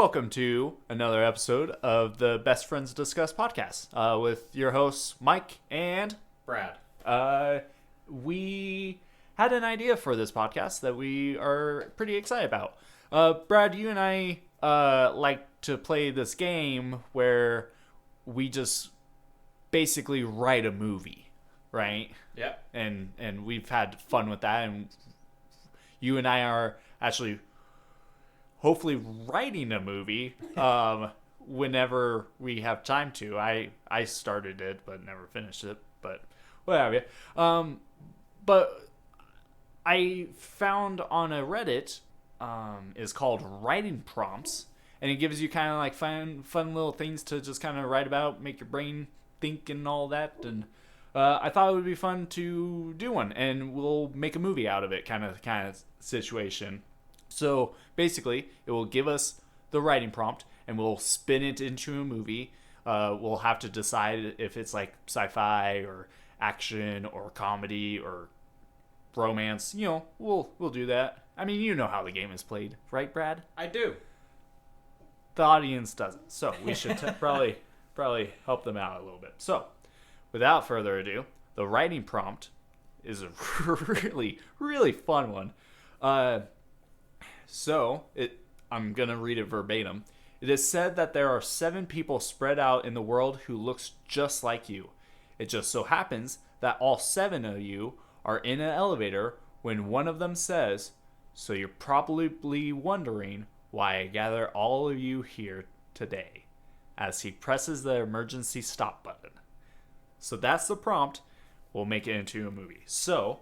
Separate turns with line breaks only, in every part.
welcome to another episode of the Best Friends Discuss podcast with your hosts, Mike and
Brad.
We had an idea for this podcast that we are pretty excited about. Brad, you and I like to play this game where we just basically write a movie, right?
Yep.
And we've had fun with that, and you and I are actually hopefully writing a movie whenever we have time to. I started it but never finished it, but whatever. But I found on a Reddit is called writing prompts, and it gives you kind of like fun little things to just kind of write about, make your brain think and all that. And I thought it would be fun to do one, and we'll make a movie out of it, kind of situation. So basically, it will give us the writing prompt, and we'll spin it into a movie. We'll have to decide if it's like sci-fi or action or comedy or romance. You know, we'll do that. I mean, you know how the game is played, right, Brad?
I do.
The audience doesn't, so we should probably help them out a little bit. So, without further ado, the writing prompt is a really fun one. I'm going to read it verbatim. It is said that there are 7 people spread out in the world who looks just like you. It just so happens that all 7 of you are in an elevator when one of them says, "So you're probably wondering why I gather all of you here today," as he presses the emergency stop button. So that's the prompt. We'll make it into a movie. So,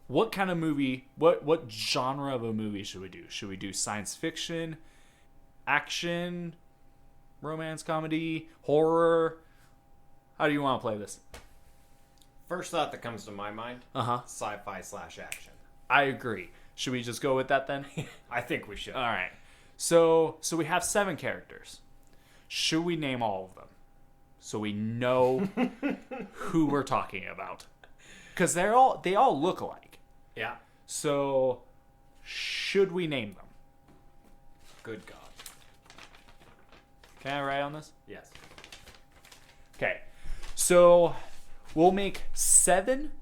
what kind of movie, what genre of a movie should we do? Should we do science fiction, action, romance, comedy, horror? How do you want to play this?
First thought that comes to my mind, sci-fi / action.
I agree. Should we just go with that then?
I think we should.
All right. So we have 7 characters. Should we name all of them so we know who we're talking about? Because they all look alike.
Yeah.
So, should we name them?
Good God.
Can I write on this?
Yes.
Okay. So, we'll make 7.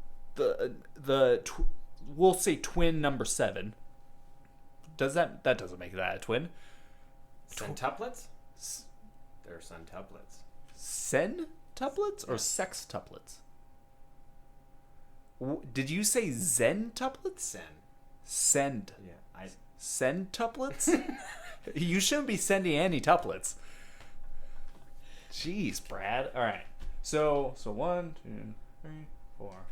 We'll say twin number 7. That doesn't make that a twin?
Centuplets? They're centuplets.
Centuplets or sextuplets? Did you say zentuplets? Send.
Yeah.
Centuplets? You shouldn't be sending any tuplets. Jeez, Brad. All right. So 1, 2, 3, 4,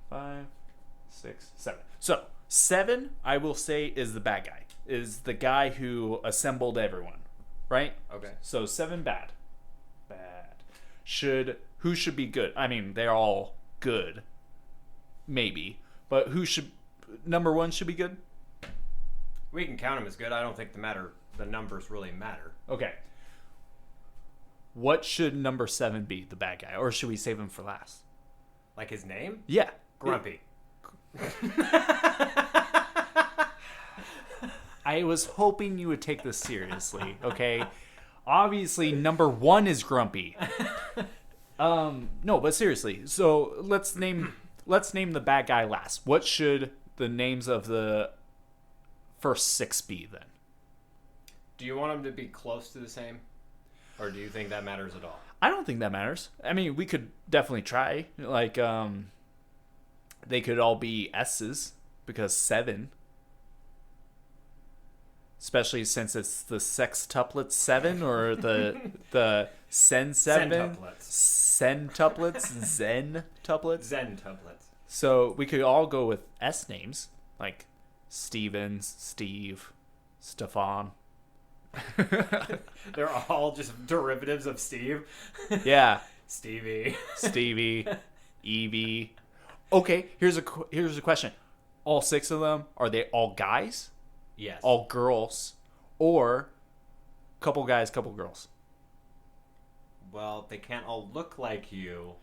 5, 6, 7. So 7, I will say, is the bad guy. Is the guy who assembled everyone, right?
Okay.
So 7 bad. Who should be good? I mean, they're all good. Maybe. But number 1 should be good?
We can count him as good. I don't think the numbers really matter.
Okay. What should number 7 be, the bad guy? Or should we save him for last?
Like his name?
Yeah.
Grumpy.
I was hoping you would take this seriously, okay? Obviously, number 1 is Grumpy. No, but seriously. So let's name the bad guy last. What should the names of the first 6 be then?
Do you want them to be close to the same? Or do you think that matters at all?
I don't think that matters. I mean, we could definitely try. Like, they could all be S's because 7. Especially since it's the sextuplets 7 or the sen 7. Centuplets. Zentuplets.
Zentuplets.
So we could all go with S names like Stevens, Steve, Stefan.
They're all just derivatives of Steve.
Yeah.
Stevie,
Evie. Okay, here's a question. All 6 of them, are they all guys?
Yes.
All girls? Or couple guys, couple girls?
Well, they can't all look like you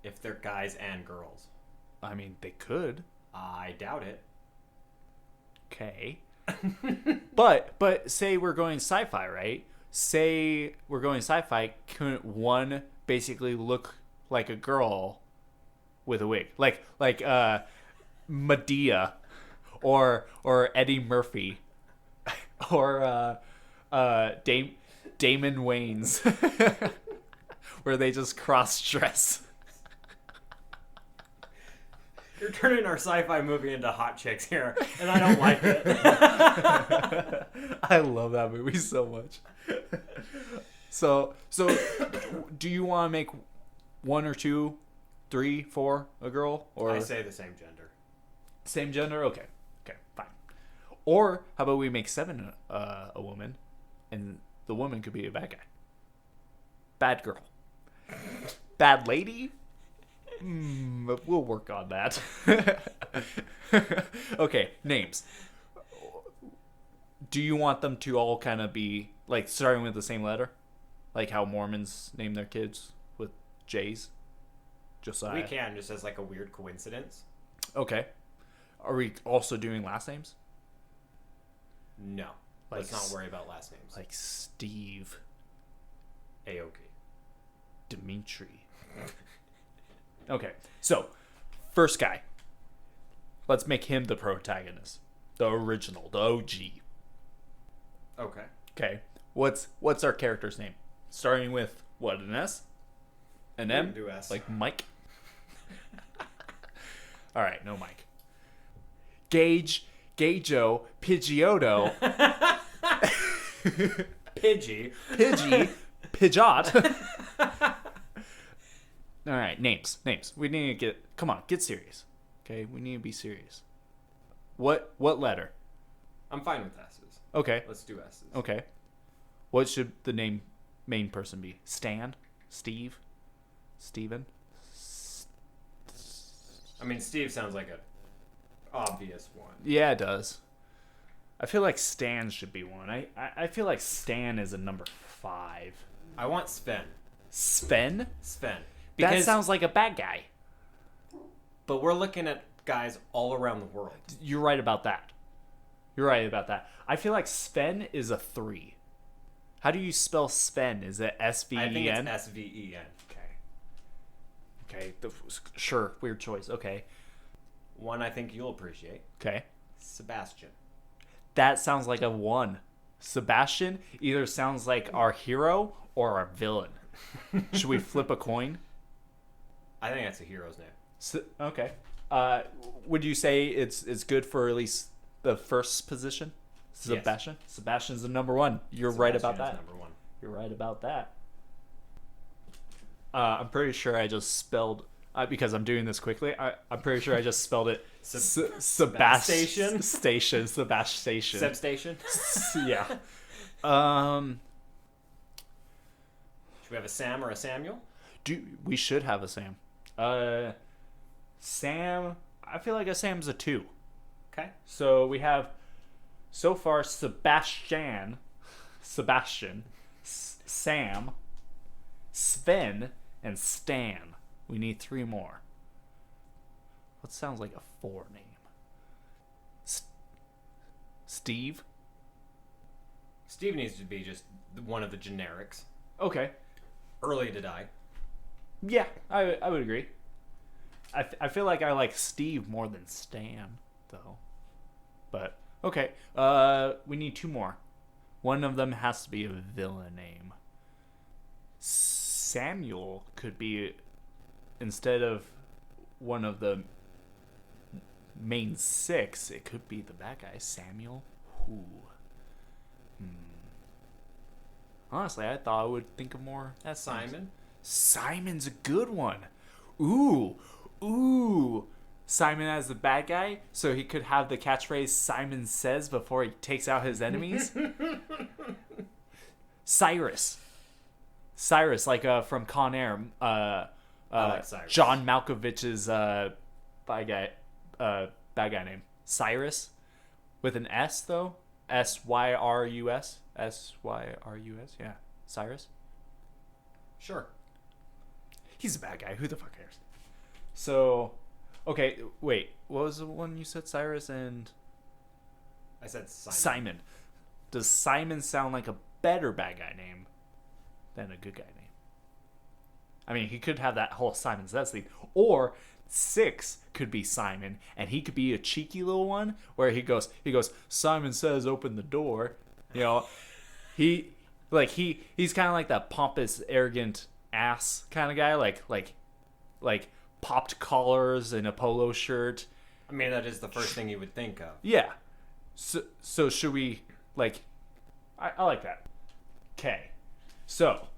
if they're guys and girls.
I mean, they could.
I doubt it.
Okay. But say we're going sci-fi, right? Say we're going sci-fi. Couldn't one basically look like a girl with a wig, like Medea, or Eddie Murphy, or Damon Wayans, where they just cross dress.
You're turning our sci-fi movie into Hot Chicks here, and I don't like it.
I love that movie so much. So do you want to make 1 or 2, 3, 4 a girl, or
I say the same gender.
same gender? Okay, fine. Or how about we make 7 a woman, and the woman could be a bad guy, bad girl, bad lady. We'll work on that. Okay, names. Do you want them to all kind of be like starting with the same letter, like how Mormons name their kids with J's? Josiah.
We can, just as like a weird coincidence.
Okay. Are we also doing last names?
No. Let's not worry about last names.
Like Steve,
Aoki.
Dimitri. Okay, so first guy. Let's make him the protagonist, the original, the OG.
Okay.
Okay, what's our character's name? Starting with what? An S? An M?
Do S.
Like Mike? All right, no Mike. Gage, Gajo, Pidgeotto,
Pidgey.
Pidgey, Pidgeot. All right, names. We need to get serious. Okay, we need to be serious. What letter?
I'm fine with S's.
Okay.
Let's do S's.
Okay. What should the main person be? Stan? Steve? Steven?
I mean, Steve sounds like an obvious one.
Yeah, it does. I feel like Stan should be one. I feel like Stan is a number 5.
I want Sven.
Sven?
Sven.
That sounds like a bad guy.
But we're looking at guys all around the world.
You're right about that. I feel like Sven is a 3. How do you spell Sven? Is it S-V-E-N?
I think it's S-V-E-N.
Okay. Sure. Weird choice. Okay.
One I think you'll appreciate.
Okay.
Sebastian.
That sounds like a 1. Sebastian either sounds like our hero or our villain. Should we flip a coin?
I think that's a hero's name.
Okay. Would you say it's good for at least the first position? Sebastian? Yes. Sebastian's the number 1. You're right about that.
Number 1.
You're right about that. I'm pretty sure I just spelled because I'm doing this quickly. I'm pretty sure I just spelled it Sebastian Station. Sebastian.
Seb Station.
Yeah.
Should we have a Sam or a Samuel?
We should have a Sam. Sam. I feel like a Sam's a 2.
Okay.
So we have so far Sebastian, Sam, Sven, and Stan. We need 3 more. What sounds like a 4 name? Steve?
Steve needs to be just one of the generics.
Okay.
Early to die.
Yeah, I would agree. I feel like I like Steve more than Stan, though. But, okay. We need 2 more. One of them has to be a villain name. Samuel could be, instead of one of the main 6, it could be the bad guy. Samuel? Who? Honestly, I thought I would think of more. That's
Simon?
Simon's a good one. Ooh. Simon as the bad guy, so he could have the catchphrase Simon says before he takes out his enemies. Cyrus, like from Con Air.
I like Cyrus.
John Malkovich's bad guy name. Cyrus, with an S though. Syrus. Syrus. Yeah, Cyrus.
Sure.
He's a bad guy. Who the fuck cares? So, okay, wait. What was the one you said? Cyrus and
I said Simon.
Simon. Does Simon sound like a better bad guy name than a good guy name? I mean, he could have that whole Simon Says thing. Or 6 could be Simon, and he could be a cheeky little one where he goes, Simon Says, open the door. You know, he's kind of like that pompous, arrogant ass kind of guy, like popped collars and a polo shirt.
I mean, that is the first thing you would think of.
Yeah. So should we, like, I like that. Okay. So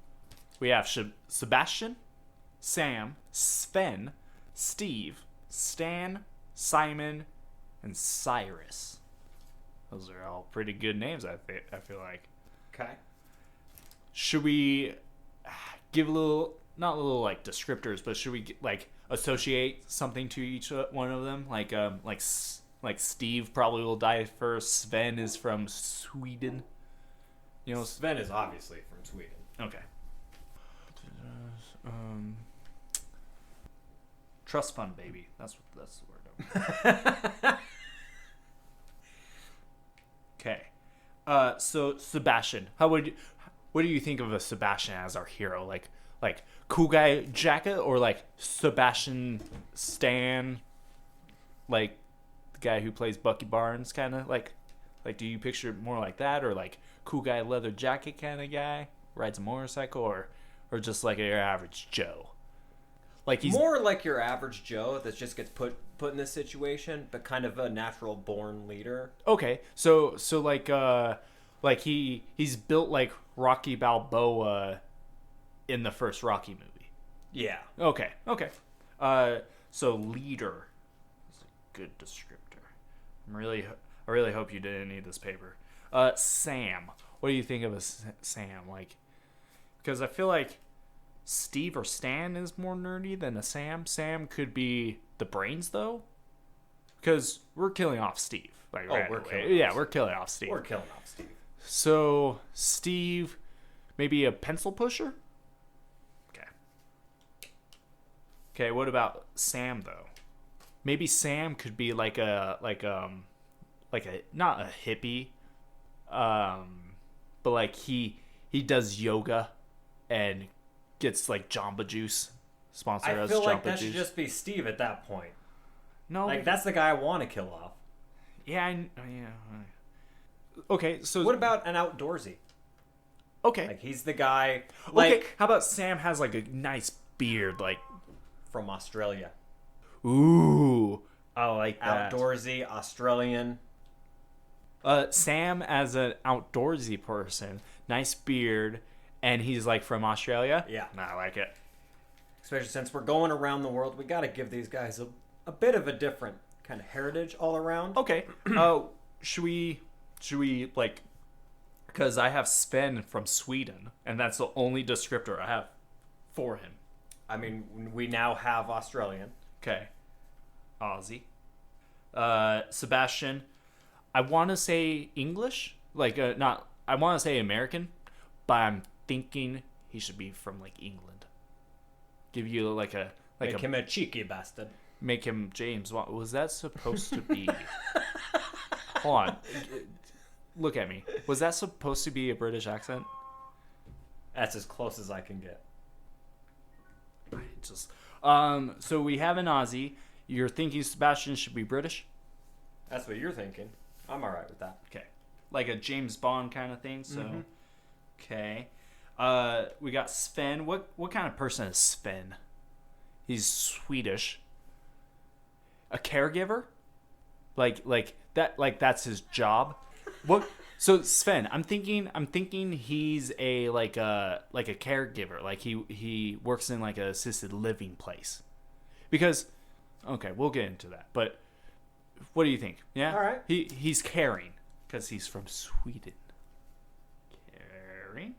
we have Sebastian, Sam, Sven, Steve, Stan, Simon, and Cyrus. Those are all pretty good names, I feel like.
Okay. Should
we give a little, not a little like descriptors, but should we like associate something to each one of them? Like Steve probably will die first. Sven is from Sweden. You know,
Sven is obviously from Sweden.
Okay. Trust fund baby. That's the word. Okay. So Sebastian, what do you think of a Sebastian as our hero? Like cool guy jacket, or like Sebastian Stan, like the guy who plays Bucky Barnes, kind of like do you picture more like that, or like cool guy leather jacket kind of guy, rides a motorcycle, or just like your average Joe?
Like he's more like your average Joe that just gets put in this situation, but kind of a natural born leader.
Okay, so like he's built like Rocky Balboa in the first Rocky movie.
Yeah.
Okay. So leader is a good descriptor. I really hope you didn't need this paper. Sam, what do you think of a Sam? Like, because I feel like Steve or Stan is more nerdy than a Sam. Sam could be the brains, though, because we're killing off Steve. Like,
we're killing off Steve. We're killing off Steve.
So Steve, maybe a pencil pusher. Okay. What about Sam though? Maybe Sam could be like a not a hippie, but like he does yoga and gets like Jamba Juice sponsored as Jamba Juice. I feel like
that should just be Steve at that point.
No,
like that's the guy I want to kill off.
Yeah, Okay, so
what about an outdoorsy?
Okay,
like he's the guy. Like,
okay, how about Sam has like a nice beard, like
from Australia?
Ooh, I like that.
Outdoorsy Australian.
Sam as an outdoorsy person, nice beard, and he's like from Australia.
Yeah,
I like it.
Especially since we're going around the world, we got to give these guys a bit of a different kind of heritage all around.
Okay. Should we like, because I have Sven from Sweden, and that's the only descriptor I have for him.
I mean, we now have Australian.
Okay. Aussie. Sebastian, I want to say English, like not. I want to say American, but I'm thinking he should be from like England. Give you like
make him a cheeky bastard.
Make him James. What was that supposed to be? Hold on. Look at me. Was that supposed to be a British accent?
That's as close as I can get.
So we have an Aussie. You're thinking Sebastian should be British?
That's what you're thinking. I'm all right with that.
Okay. Like a James Bond kind of thing. So, Okay. We got Sven. What kind of person is Sven? He's Swedish. A caregiver? Like that. Like that's his job. What? So Sven, I'm thinking he's a caregiver. Like he works in like a assisted living place. Because, okay, we'll get into that. But what do you think? Yeah.
All right.
He's caring because he's from Sweden. Caring.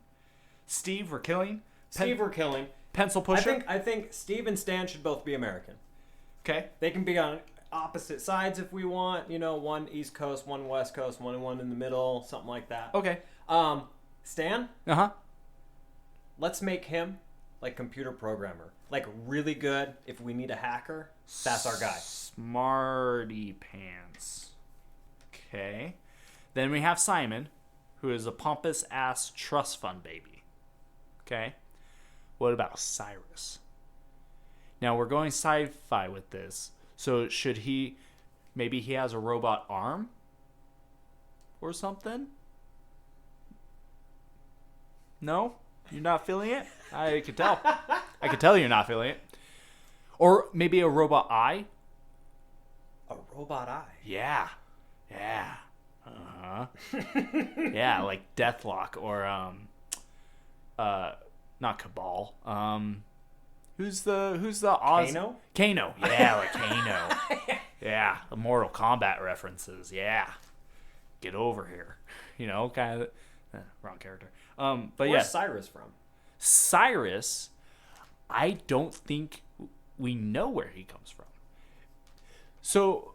Steve, we're killing.
We're killing.
Pencil pusher.
I think Steve and Stan should both be American.
Okay.
They can be on opposite sides if we want. You know, one East Coast, one West Coast, one in the middle, something like that.
Okay.
Stan. Let's make him like computer programmer, like really good. If we need a hacker, that's our guy.
Smarty pants. Okay. Then we have Simon, who is a pompous ass trust fund baby. Okay? What about Cyrus? Now we're going sci-fi with this. So should he... Maybe he has a robot arm? Or something? No? You're not feeling it? I could tell. I could tell you're not feeling it. Or maybe a robot eye?
A robot eye?
Yeah. Yeah. Uh-huh. Yeah, like Deathlock or not Cabal. Who's the Oz?
Kano?
Kano. Yeah, like Kano. Yeah, the Mortal Kombat references. Yeah. Get over here. You know, kind of wrong character. But
Where's
yeah.
Cyrus from?
Cyrus, I don't think we know where he comes from. So,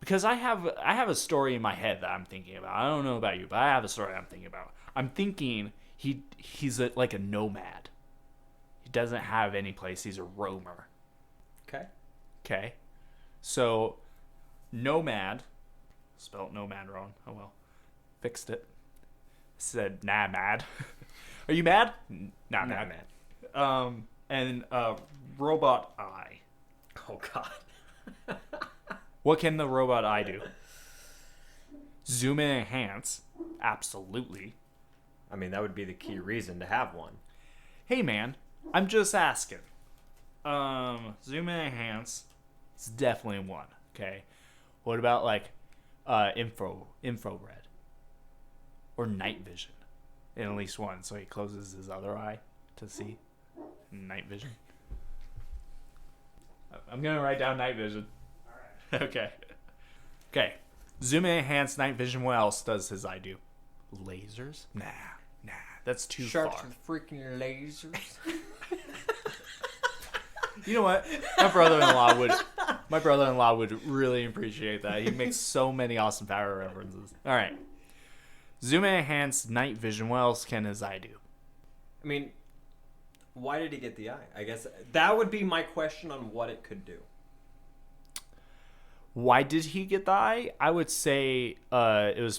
because I have a story in my head that I'm thinking about. I don't know about you, but I have a story I'm thinking about. I'm thinking he's like a nomad. He doesn't have any place. He's a roamer. Okay. So, nomad, spelled nomad wrong. Oh well, fixed it. Said nah mad. Are you mad? Not mad. And robot eye.
Oh God.
What can the robot eye do? Zoom and enhance. Absolutely.
I mean, that would be the key reason to have one.
Hey man, I'm just asking. Zoom and enhance. It's definitely one. Okay. What about like infrared or night vision? In at least one, so he closes his other eye to see night vision. I'm gonna write down night vision. All right. Okay. Zoom and enhance night vision. What else does his eye do? Lasers? Nah. That's too
Sharks
far.
with freaking lasers.
You know what? My brother-in-law would really appreciate that. He makes so many Austin Power references. All right. Zoom and enhance night vision. What else can his eye do?
I mean, why did he get the eye? I guess that would be my question on what it could do.
Why did he get the eye? I would say it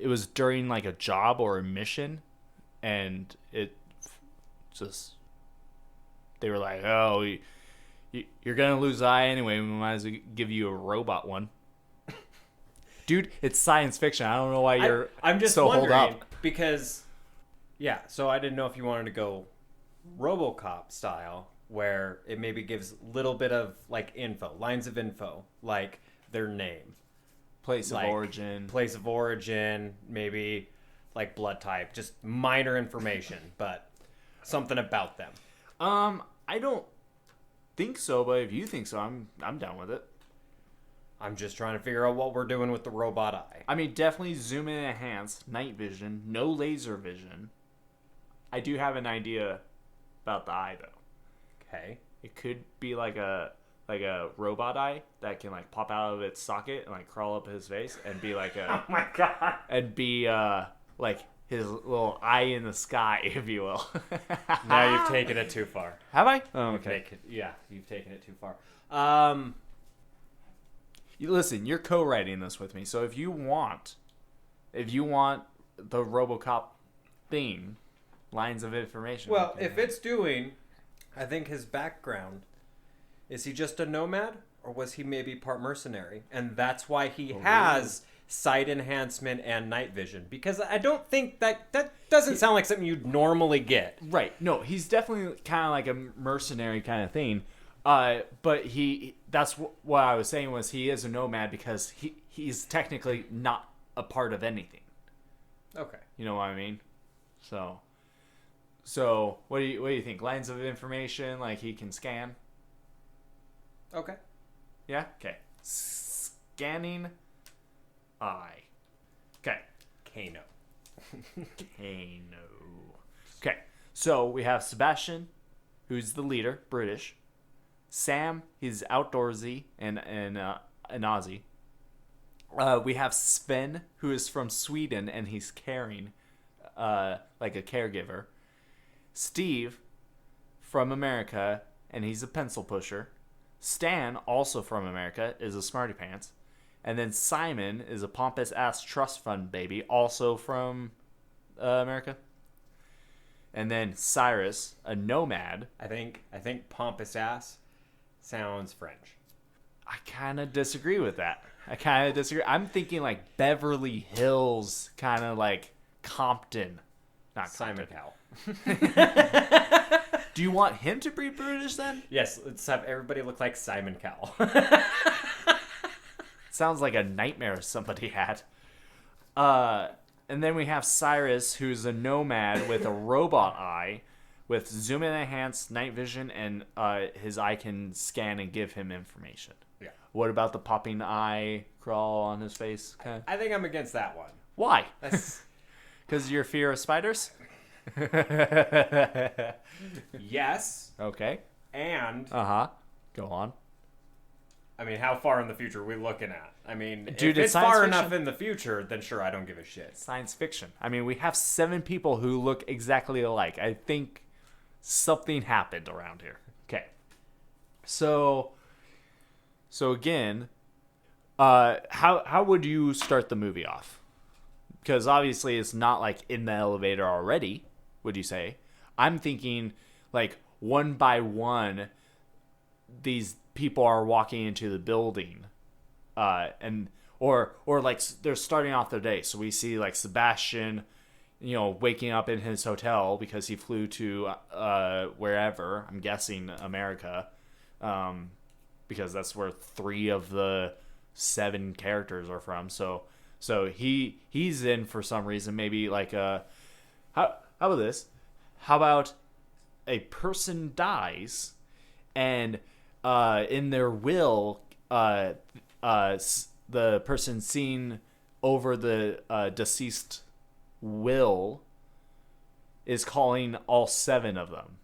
was during like a job or a mission, and it just they were like, oh, you're gonna lose the eye anyway. We might as well give you a robot one. Dude, it's science fiction. I don't know why
I'm just
so
wondering,
hold up.
because, yeah, so I didn't know if you wanted to go RoboCop style, where it maybe gives a little bit of, like, lines of info, like their name.
Place of origin,
maybe, like, blood type, just minor information, but something about them.
I don't think so, but if you think so, I'm down with it.
I'm just trying to figure out what we're doing with the robot eye.
I mean, definitely zoom and enhance, night vision, no laser vision. I do have an idea about the eye, though.
Okay.
It could be like a robot eye that can like pop out of its socket and like crawl up his face and be like a
Oh my God.
and be like his little eye in the sky, if you will.
Now you've taken it too far.
Have I? Oh, okay.
You've taken it too far.
Listen, you're co-writing this with me, so if you want the RoboCop theme, lines of information.
Well, if it's doing, I think his background, is he just a nomad, or was he maybe part mercenary? And that's why he has sight enhancement and night vision. Because I don't think that doesn't sound like something you'd normally get.
Right. No, he's definitely kind of like a mercenary kind of thing. But that's what I was saying was he is a nomad because he's technically not a part of anything.
Okay.
You know what I mean? So what do you think? Lines of information, like he can scan?
Okay.
Yeah? Okay. Scanning eye. Okay.
Kano.
Okay. So we have Sebastian, who's the leader, British. Sam, he's outdoorsy and Aussie. We have Sven, who is from Sweden, and he's caring, like a caregiver. Steve, from America, and he's a pencil pusher. Stan, also from America, is a smarty pants. And then Simon is a pompous ass trust fund baby, also from America. And then Cyrus, a nomad.
I think pompous ass sounds French.
I kind of disagree with that. I'm thinking like Beverly Hills, kind of like Compton. Not
Simon
Compton.
Cowell.
Do you want him to be British then?
Yes, let's have everybody look like Simon Cowell.
Sounds like a nightmare somebody had. And then we have Cyrus, who's a nomad with a robot eye, with zoom in enhanced night vision, and his eye can scan and give him information.
Yeah.
What about the popping eye crawl on his face? Okay.
I think I'm against that one.
Why?
That's...
Because of your fear of spiders?
Yes.
Okay.
And...
Go on.
I mean, how far in the future are we looking at? I mean,
Dude,
if
it's
it's far
science
enough
fiction.
in the future, then sure, I don't give a shit.
Science fiction. I mean, we have 7 people who look exactly alike. I think something happened around here. Okay. So again, how would you start the movie off? Because obviously it's not like in the elevator already, would you say? I'm thinking like one by one, these people are walking into the building, or like they're starting off their day. So we see like Sebastian, waking up in his hotel because he flew to wherever, I'm guessing America, because that's where 3 of the 7 characters are from. So he's in for some reason. Maybe like how about this? How about a person dies, and in their will, the person seen over the deceased will is calling all 7 of them,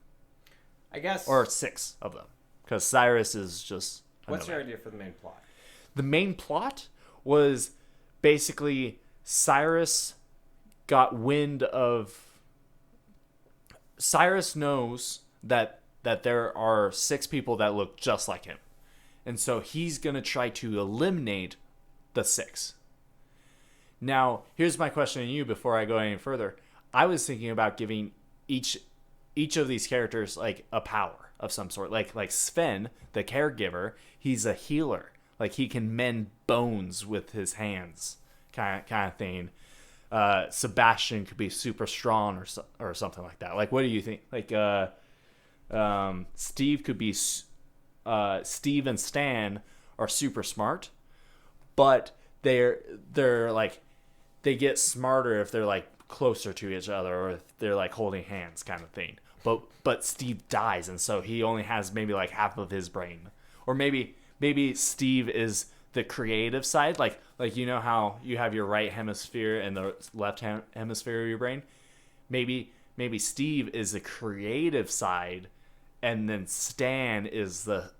I guess.
or 6 of them, because Cyrus is just.
What's your idea for the main plot?
The main plot was basically Cyrus got wind of. Cyrus knows that there are 6 people that look just like him. And so he's going to try to eliminate the 6. Now, here's my question to you before I go any further. I was thinking about giving each of these characters like a power of some sort. Like Sven, the caregiver, he's a healer. Like he can mend bones with his hands, kind of thing. Sebastian could be super strong or something like that. Like, what do you think? Like, Steve could be. Steve and Stan are super smart, but they're like they get smarter if they're like closer to each other or if they're like holding hands, kind of thing. But Steve dies, and so he only has maybe like half of his brain, or maybe Steve is the creative side, like how you have your right hemisphere and the left hemisphere of your brain. Maybe Steve is the creative side, and then Stan is the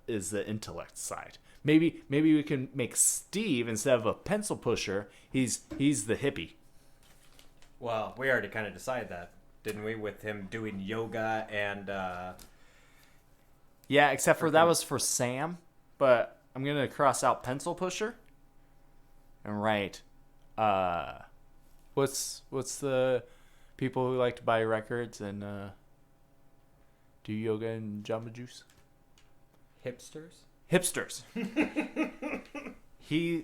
intellect side. Maybe we can make Steve, instead of a pencil pusher, he's the hippie.
Well, we already kind of decided that, didn't we? With him doing yoga and
yeah, except for that was for Sam, but I'm gonna cross out pencil pusher and write what's the people who like to buy records and do yoga and Jamba Juice? Hipsters. He's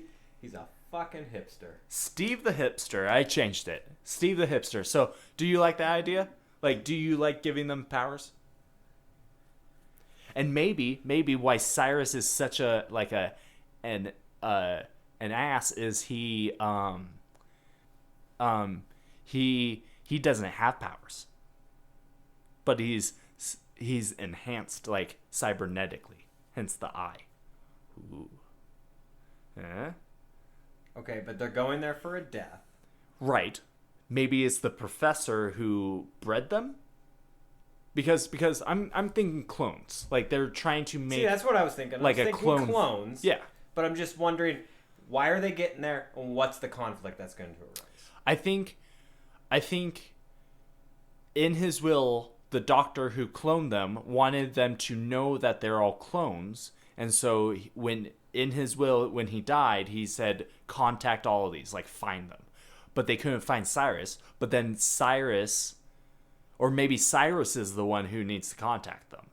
a fucking hipster.
Steve the hipster. I changed it. Steve the hipster. So, do you like that idea? Like, do you like giving them powers? And maybe why Cyrus is such an ass is he doesn't have powers, but he's enhanced like cybernetically, hence the eye. Ooh.
Okay, but they're going there for a death.
Right. Maybe it's the professor who bred them. Because I'm thinking clones. Like they're trying to make.
See, that's what I was thinking.
Like
I was
a
thinking
clone.
Clones.
Yeah.
But I'm just wondering, why are they getting there, and what's the conflict that's going to arise?
I think in his will, the doctor who cloned them wanted them to know that they're all clones, and so when in his will, when he died, he said, contact all of these, like find them. But they couldn't find Cyrus. But then Cyrus, or maybe Cyrus is the one who needs to contact them.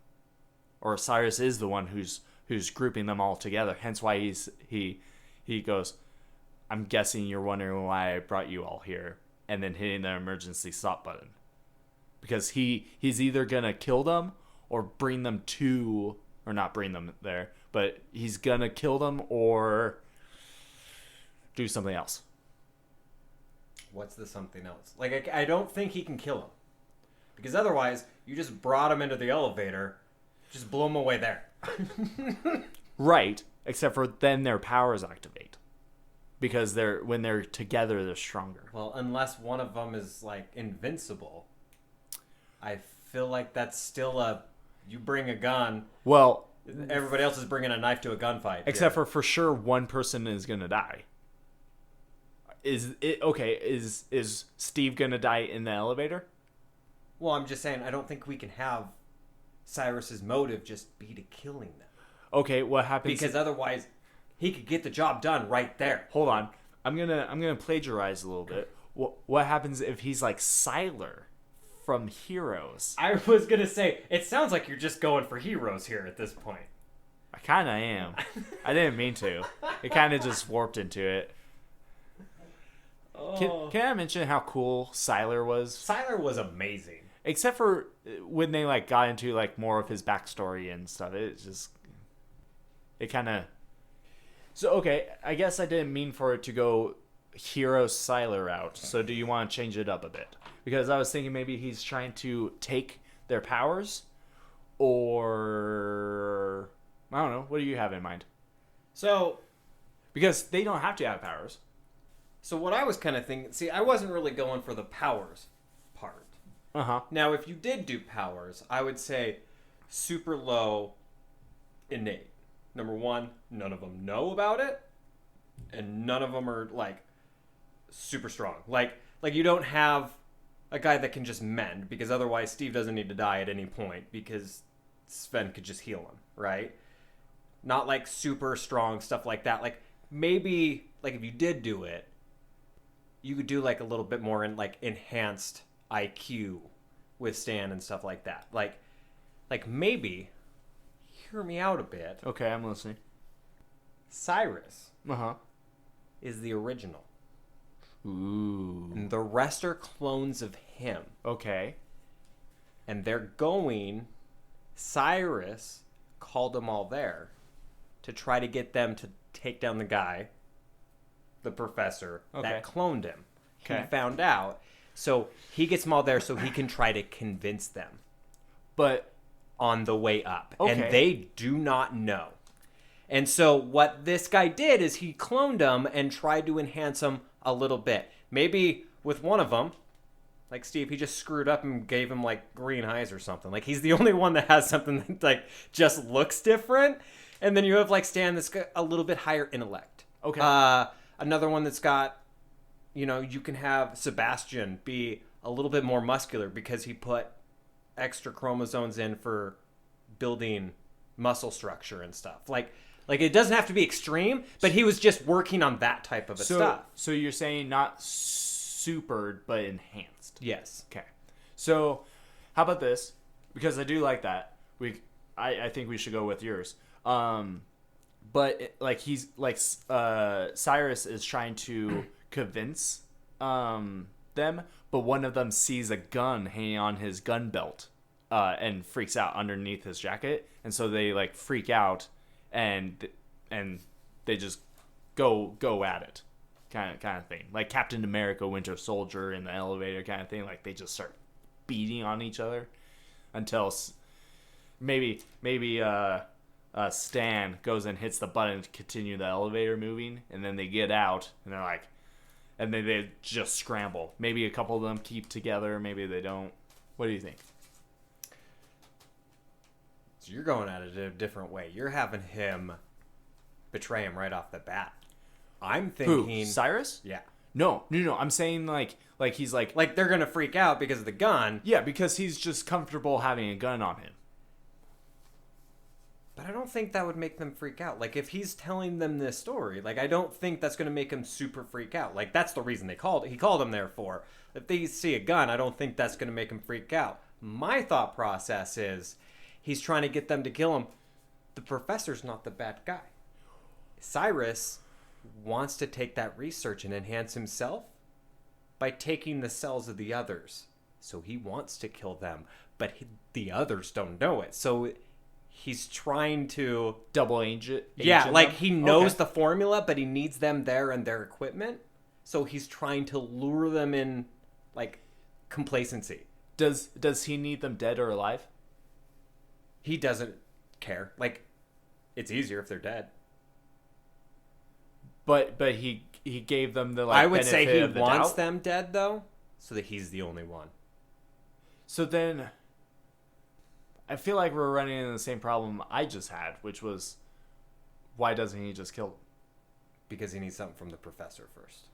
Or Cyrus is the one who's grouping them all together. Hence why he goes, I'm guessing you're wondering why I brought you all here. And then hitting the emergency stop button. Because he's either going to kill them or bring them to, or not bring them there, but he's going to kill them or do something else.
What's the something else? Like, I don't think he can kill him. Because otherwise, you just brought him into the elevator, just blew him away there.
Right, except for then their powers activate. Because when they're together, they're stronger.
Well, unless one of them is, like, invincible. I feel like that's still you bring a gun.
Well,
everybody else is bringing a knife to a gunfight.
Except for sure one person is going to die. Is Steve going to die in the elevator?
Well, I'm just saying I don't think we can have Cyrus's motive just be to killing them.
Okay, what happens?
Because otherwise he could get the job done right there.
Hold on. I'm going to plagiarize a little bit. What happens if he's like Sylar from Heroes?
I was going to say, it sounds like you're just going for Heroes here at this point.
I kind of am. I didn't mean to. It kind of just warped into it. Can I mention how cool Sylar was?
Sylar was amazing.
Except for when they like got into like more of his backstory and stuff. It kind of... So, okay, I guess I didn't mean for it to go Hero Sylar out. So do you want to change it up a bit? Because I was thinking maybe he's trying to take their powers, or I don't know. What do you have in mind?
So,
because they don't have to have powers.
So what I was kind of thinking, see, I wasn't really going for the powers part.
Uh-huh.
Now, if you did do powers, I would say super low, innate. Number one, none of them know about it, and none of them are like super strong. Like you don't have a guy that can just mend, because otherwise Steve doesn't need to die at any point because Se7en could just heal him, right? Not like super strong stuff like that. Like maybe like if you did do it, you could do like a little bit more in like enhanced IQ with Stan and stuff like that. Like maybe, hear me out a bit.
Okay, I'm listening.
Cyrus
Uh-huh.
is the original.
Ooh.
And the rest are clones of him.
Okay.
And they're going... Cyrus called them all there to try to get them to take down the guy, the professor, that cloned him.
Okay.
He found out. So he gets them all there so he can try to convince them.
But...
on the way up.
Okay.
And they do not know. And so what this guy did is he cloned them and tried to enhance them a little bit. Maybe with one of them, like Steve, he just screwed up and gave him like green eyes or something. Like he's the only one that has something that like just looks different. And then you have like Stan that's got a little bit higher intellect.
Okay.
Another one that's got, you can have Sebastian be a little bit more muscular because he put extra chromosomes in for building muscle structure and stuff. Like it doesn't have to be extreme, but he was just working on that type of stuff.
So you're saying not supered, but enhanced.
Yes.
Okay. So how about this? Because I do like that. I think we should go with yours. But he's like Cyrus is trying to convince them, but one of them sees a gun hanging on his gun belt and freaks out underneath his jacket, and so they like freak out and they just go at it, kind of thing, like Captain America Winter Soldier in the elevator kind of thing. Like they just start beating on each other until maybe Stan goes and hits the button to continue the elevator moving, and then they get out and they're like, and then they just scramble. Maybe a couple of them keep together, maybe they don't. What do you think?
So you're going at it a different way. You're having him betray him right off the bat. I'm thinking...
Who? Cyrus?
Yeah.
No. I'm saying like he's like...
Like they're going to freak out because of the gun.
Yeah, because he's just comfortable having a gun on him.
But I don't think that would make them freak out. Like, if he's telling them this story, like, I don't think that's going to make him super freak out. Like, that's the reason he called him there for. If they see a gun, I don't think that's going to make him freak out. My thought process is he's trying to get them to kill him. The professor's not the bad guy. Cyrus wants to take that research and enhance himself by taking the cells of the others. So he wants to kill them, but the others don't know it. So he's trying to
double agent.
Yeah, like he knows the formula, but he needs them there and their equipment. So he's trying to lure them in, like, complacency.
Does he need them dead or alive?
He doesn't care. Like, it's easier if they're dead.
But he gave them the, like,
I would say he wants
doubt.
them dead, though, so that he's the only one.
So then, I feel like we're running into the same problem I just had, which was, why doesn't he just kill them?
Because he needs something from the professor first.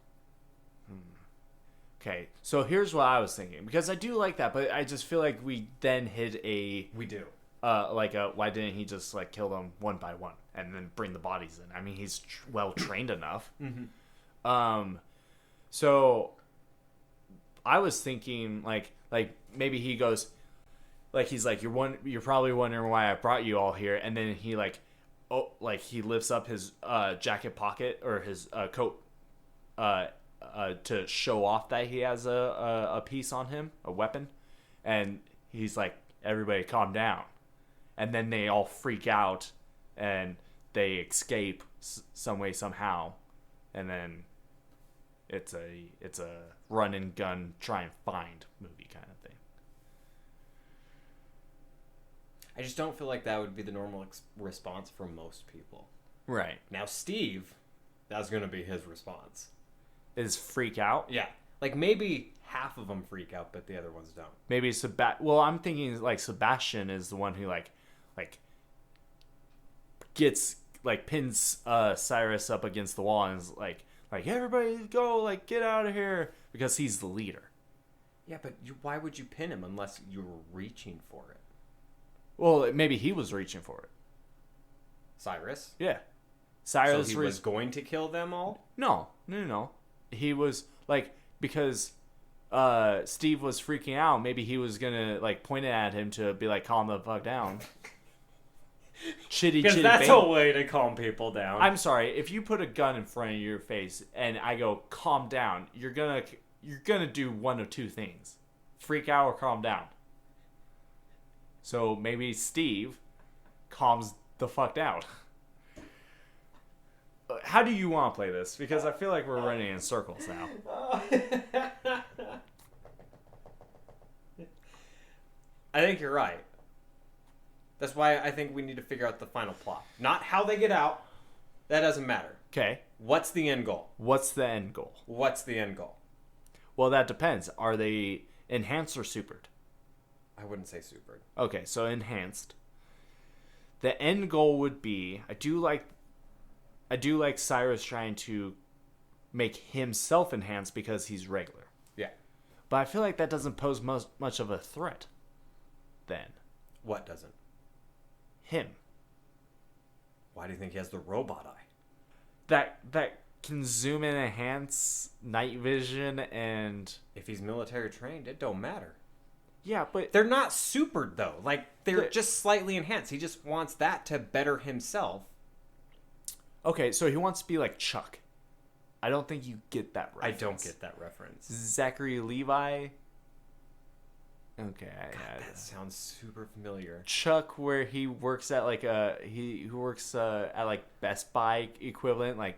Okay, so here's what I was thinking. Because I do like that, but I just feel like we then hit a...
We do.
Why didn't he just, like, kill them one by one and then bring the bodies in? I mean, he's well-trained enough.
Mm-hmm.
So I was thinking, like maybe he goes, like, he's like, you're probably wondering why I brought you all here, and then he, like, he lifts up his jacket pocket or his coat to show off that he has a piece on him, a weapon, and he's like, everybody calm down, and then they all freak out and they escape some way somehow, and then it's a run and gun try and find movie kind of thing.
I just don't feel like that would be the normal response for most people.
Right.
Now, Steve, that's going to be his response.
Is freak out?
Yeah. Like, maybe half of them freak out, but the other ones don't.
Maybe well, I'm thinking, like, Sebastian is the one who, like gets, like, pins Cyrus up against the wall and is like, everybody go, like, get out of here, because he's the leader.
Yeah, but why would you pin him unless you were reaching for it?
Well, maybe he was reaching for it.
Cyrus?
Yeah. Cyrus
So he was going to kill them all?
No. He was, like, because Steve was freaking out, maybe he was gonna, like, point it at him to be like, calm the fuck down. Because
that's a way to calm people down.
I'm sorry, if you put a gun in front of your face and I go, calm down, you're gonna do one of two things: freak out or calm down. So maybe Steve calms the fuck down. How do you want to play this? Because I feel like we're running in circles now.
I think you're right. That's why I think we need to figure out the final plot. Not how they get out. That doesn't matter.
Okay.
What's the end goal?
What's the end goal?
What's the end goal?
Well, that depends. Are they enhanced or supered?
I wouldn't say supered.
Okay, so enhanced. The end goal would be, I do like Cyrus trying to make himself enhanced because he's regular.
Yeah.
But I feel like that doesn't pose much of a threat then.
What doesn't?
Him.
Why do you think he has the robot eye?
That can zoom in, enhance night vision, and...
If he's military trained, it don't matter.
Yeah, but...
They're not supered, though. Like, they're just slightly enhanced. He just wants that to better himself.
Okay, so he wants to be like Chuck. I don't think you get that reference.
I don't get that reference.
Zachary Levi. Okay,
that sounds super familiar.
Chuck, where he works at like he works at like Best Buy equivalent, like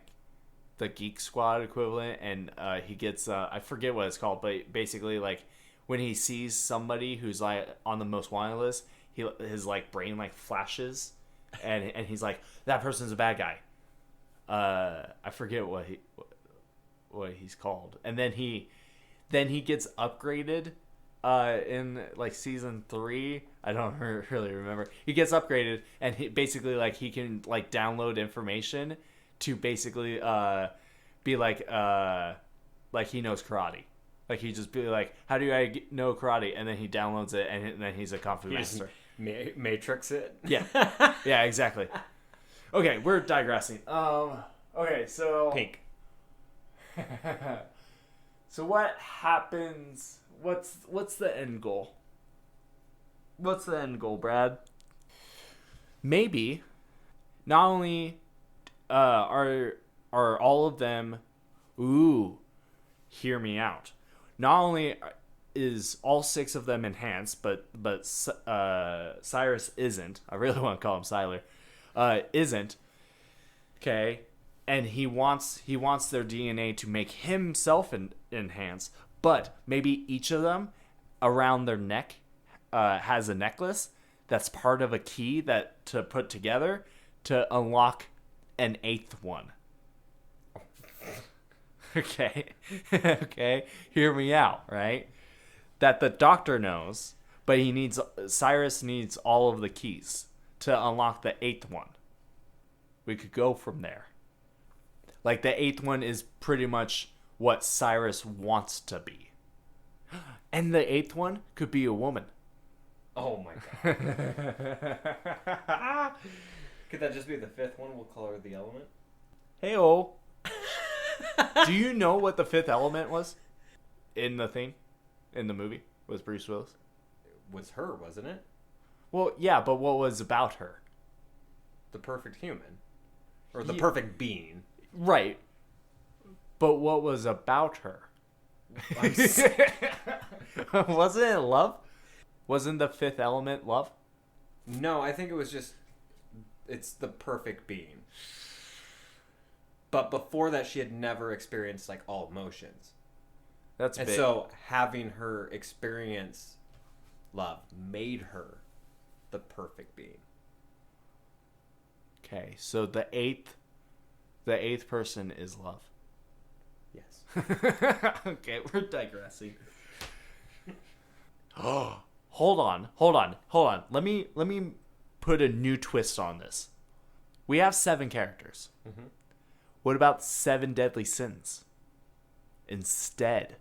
the Geek Squad equivalent, and he gets I forget what it's called, but basically like when he sees somebody who's like on the most wanted list, his like brain like flashes, and he's like, that person's a bad guy. I forget what he's called, and then he gets upgraded in like season 3. I don't really remember. He gets upgraded, and he basically like he can like download information to basically be like he knows karate. Like he just be like, how do I know karate? And then he downloads it, and then he's a kung fu master.
Matrix it.
Yeah. Yeah, exactly. Okay, we're digressing. Okay, so
Pink.
So what happens? What's the end goal? What's the end goal, Brad? Maybe not only are all of them, hear me out. Not only is all 6 of them enhanced, but Cyrus isn't. I really want to call him Siler. Isn't. Okay, and he wants their DNA to make himself enhance, but maybe each of them around their neck has a necklace that's part of a key that to put together to unlock an 8th one. Okay. Okay, hear me out, right? That the doctor knows, but Cyrus needs all of the keys to unlock the 8th one. We could go from there. Like the 8th one is pretty much what Cyrus wants to be. And the 8th one could be a woman.
Oh my god. Could that just be the 5th one? We'll call her the element.
Hey-oh. Do you know what the 5th element was? In the movie with Bruce Willis?
It was her, wasn't it?
Well, yeah, but what was about her?
The perfect human. Or the perfect being.
Right. But what was about her? Wasn't it love? Wasn't the 5th element love?
No, I think it was just... It's the perfect being. But before that, she had never experienced, like, all emotions.
That's
and
big.
So having her experience love made her the perfect being.
Okay, so the eighth person is love.
Yes.
Okay, we're digressing. Oh, hold on. Let me put a new twist on this. We have 7 characters.
Mm-hmm.
What about 7 deadly sins? Instead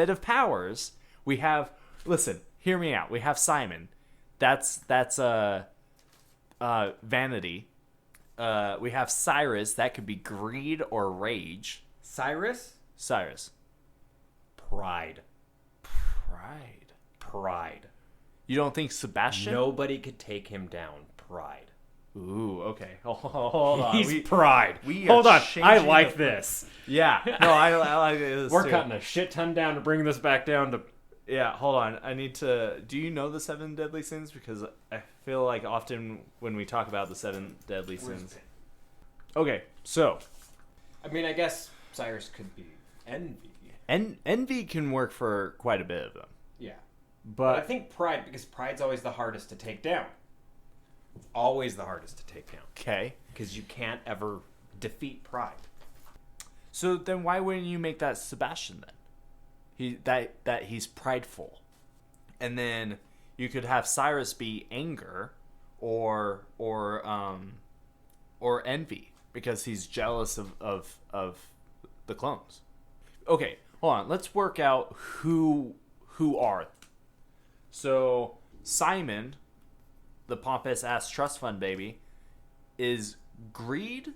of powers, we have. Listen, hear me out. We have Simon. That's vanity. We have Cyrus. That could be greed or rage.
Cyrus? Pride.
You don't think Sebastian?
Nobody could take him down. Pride.
Ooh, okay. Hold on.
He's pride.
We
Hold
are
on. I
changing
like
the-
this.
Yeah. No, I like this.
We're
too.
cutting a shit ton down to bring this back down to...
Yeah, hold on. I need to. Do you know the 7 deadly sins? Because I feel like often when we talk about the 7 deadly sins. Okay, so.
I mean, I guess Cyrus could be envy.
Envy can work for quite a bit of them.
Yeah.
But
I think pride, because pride's always the hardest to take down. It's always the hardest to take down.
Okay.
Because you can't ever defeat pride.
So then why wouldn't you make that Sebastian then? He's prideful. And then you could have Cyrus be anger or envy because he's jealous of the clones. Okay, hold on. Let's work out who are. So Simon, the pompous ass trust fund baby, is greed.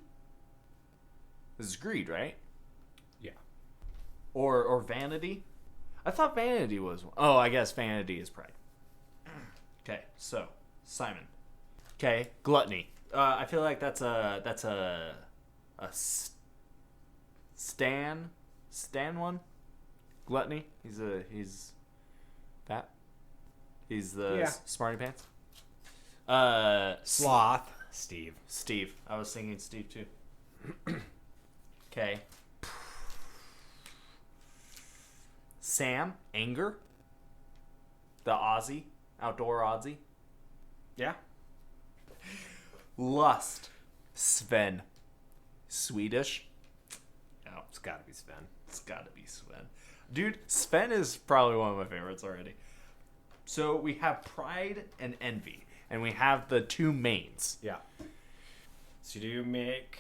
This is greed, right?
Yeah.
Or vanity. I thought vanity was. Oh, I guess vanity is pride. Okay, so Simon. Okay, gluttony. I feel like that's a Stan one. Gluttony. He's fat. He's the smarty pants.
Sloth. Steve.
I was thinking Steve too. Okay. Sam, anger. The Aussie, outdoor Aussie.
Yeah.
Lust, Sven, Swedish.
Oh, it's gotta be Sven.
It's gotta be Sven. Dude, Sven is probably one of my favorites already. So we have pride and envy, and we have the 2 mains.
Yeah. So do you make...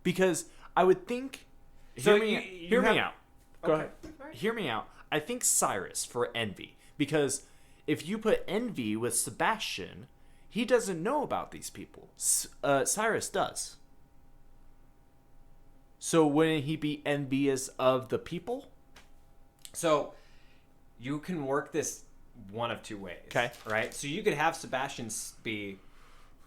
Because I would think... Hear me out. Go
Okay.
ahead. Hear me out. I think Cyrus for envy. Because if you put envy with Sebastian, he doesn't know about these people. Cyrus does. So wouldn't he be envious of the people?
So you can work this one of two ways.
Okay.
Right? So you could have Sebastian be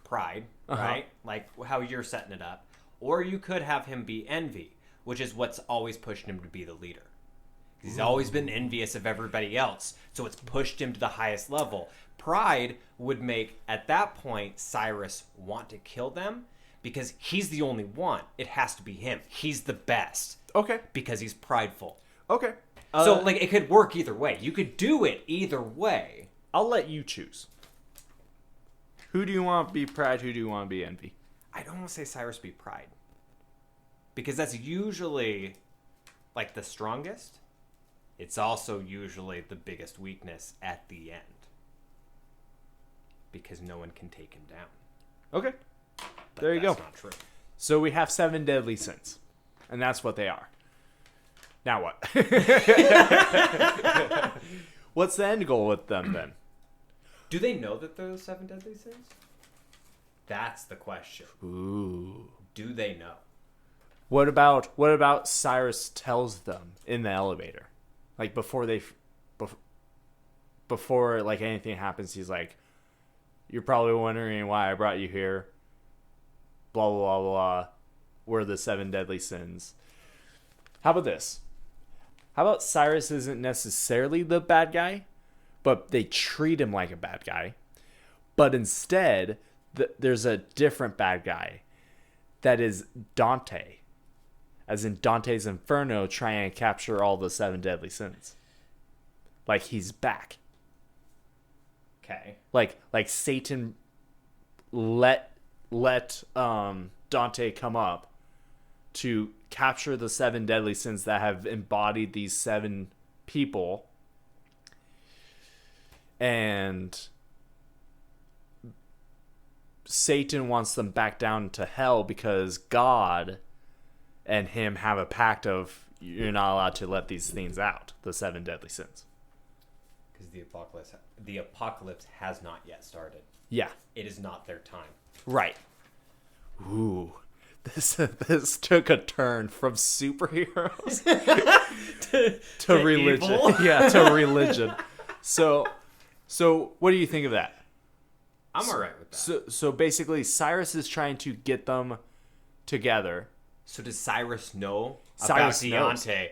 pride, right? Like how you're setting it up. Or you could have him be envy, which is what's always pushed him to be the leader. He's always been envious of everybody else, so it's pushed him to the highest level. Pride would make, at that point, Cyrus want to kill them because he's the only one. It has to be him. He's the best.
Okay.
Because he's prideful.
Okay.
So, like, it could work either way. You could do it either way.
I'll let you choose. Who do you want to be pride? Who do you want to be envy?
I don't want to say Cyrus be pride. Because that's usually, like, the strongest. It's also usually the biggest weakness at the end. Because no one can take him down.
Okay.
But
there you go.
That's not true.
So we have 7 deadly sins. And that's what they are. Now what? What's the end goal with them then?
Do they know that they're the 7 deadly sins? That's the question.
Ooh.
Do they know?
What about Cyrus tells them in the elevator? Like before like anything happens, he's like, "You're probably wondering why I brought you here. Blah blah blah blah. We're the 7 deadly sins." How about this? How about Cyrus isn't necessarily the bad guy, but they treat him like a bad guy. But instead, there's a different bad guy that is Dante. As in Dante's Inferno, trying to capture all the 7 deadly sins. Like he's back.
Okay.
Like Satan let Dante come up to capture the 7 deadly sins that have embodied these 7 people. And Satan wants them back down to hell because God and him have a pact of you're not allowed to let these things out, the 7 deadly sins.
Because the apocalypse has not yet started.
Yeah.
It is not their time.
Right. Ooh. This took a turn from superheroes to religion.
Evil?
Yeah, to religion. So what do you think of that?
I'm alright with that.
So basically Cyrus is trying to get them together.
So does Cyrus know
Cyrus
about
knows.
Deontay?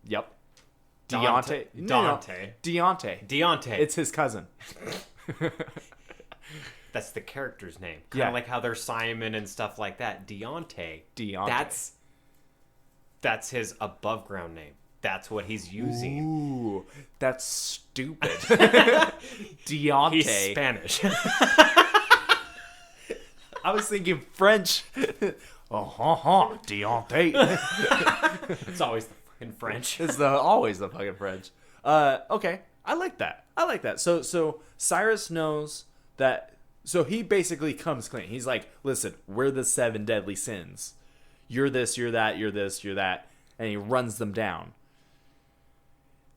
Yep.
Dante.
Deontay?
Dante.
Deontay.
Deontay.
It's his cousin.
That's the character's name. Kind of like how they're Simon and stuff like that. Deontay. That's his above ground name. That's what he's using.
Ooh, that's stupid. Deontay.
He's Spanish.
I was thinking French. Deontay.
It's always the fucking French.
It's always the fucking French. Okay, I like that. So Cyrus knows that. So he basically comes clean. He's like, listen, we're the 7 deadly sins. You're this, you're that, you're this, you're that, and he runs them down.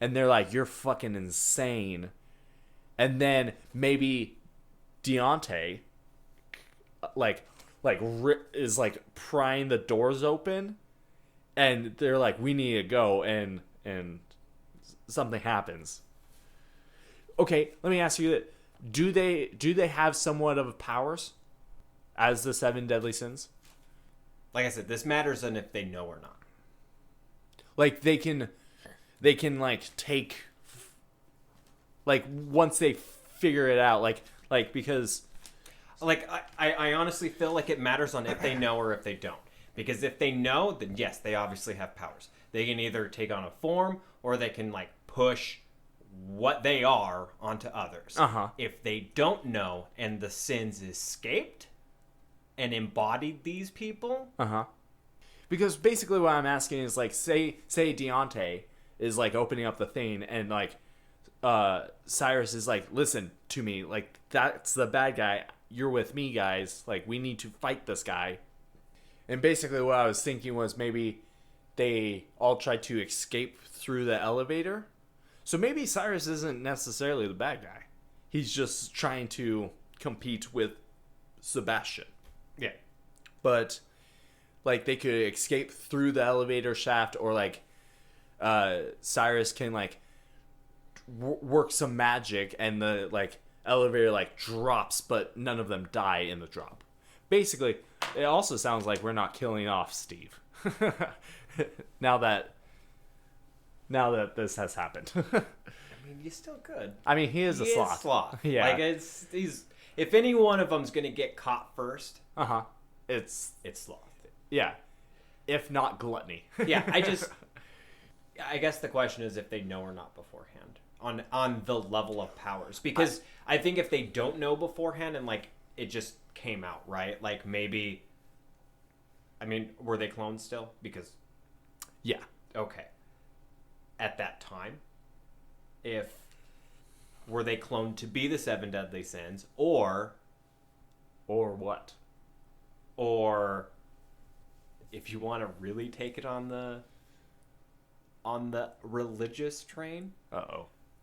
And they're like, you're fucking insane. And then maybe Deontay, is like prying the doors open, and they're like, we need to go, and something happens. Okay, let me ask you that: do they have somewhat of powers as the 7 deadly sins?
Like I said, this matters on if they know or not.
Like they can like take, like once they figure it out, like because.
Like, I honestly feel like it matters on if they know or if they don't. Because if they know, then yes, they obviously have powers. They can either take on a form, or they can, like, push what they are onto others.
Uh-huh.
If they don't know, and the sins escaped and embodied these people...
Uh-huh. Because basically what I'm asking is, like, say Deontay is, like, opening up the thing, and, like, Cyrus is like, listen to me, like, that's the bad guy. You're with me, guys. Like, we need to fight this guy. And basically what I was thinking was maybe they all tried to escape through the elevator. So maybe Cyrus isn't necessarily the bad guy.
He's just trying to compete with Sebastian.
Yeah.
But like they could escape through the elevator shaft, or like Cyrus can like work some magic and the like elevator like drops, but none of them die in the drop. Basically, it also sounds like we're not killing off Steve. now that this has happened.
I mean, you still could.
I mean, he is a sloth. Yeah.
Like he's if any one of them's gonna get caught first,
It's
sloth.
yeah. If not gluttony.
Yeah, I guess the question is if they know or not beforehand on the level of powers, because I think if they don't know beforehand and like it just came out, right? Like maybe, I mean, were they clones still? Because
Yeah.
okay, at that time, if were they cloned to be the seven deadly sins, or
what?
or if you want to really take it on the religious train,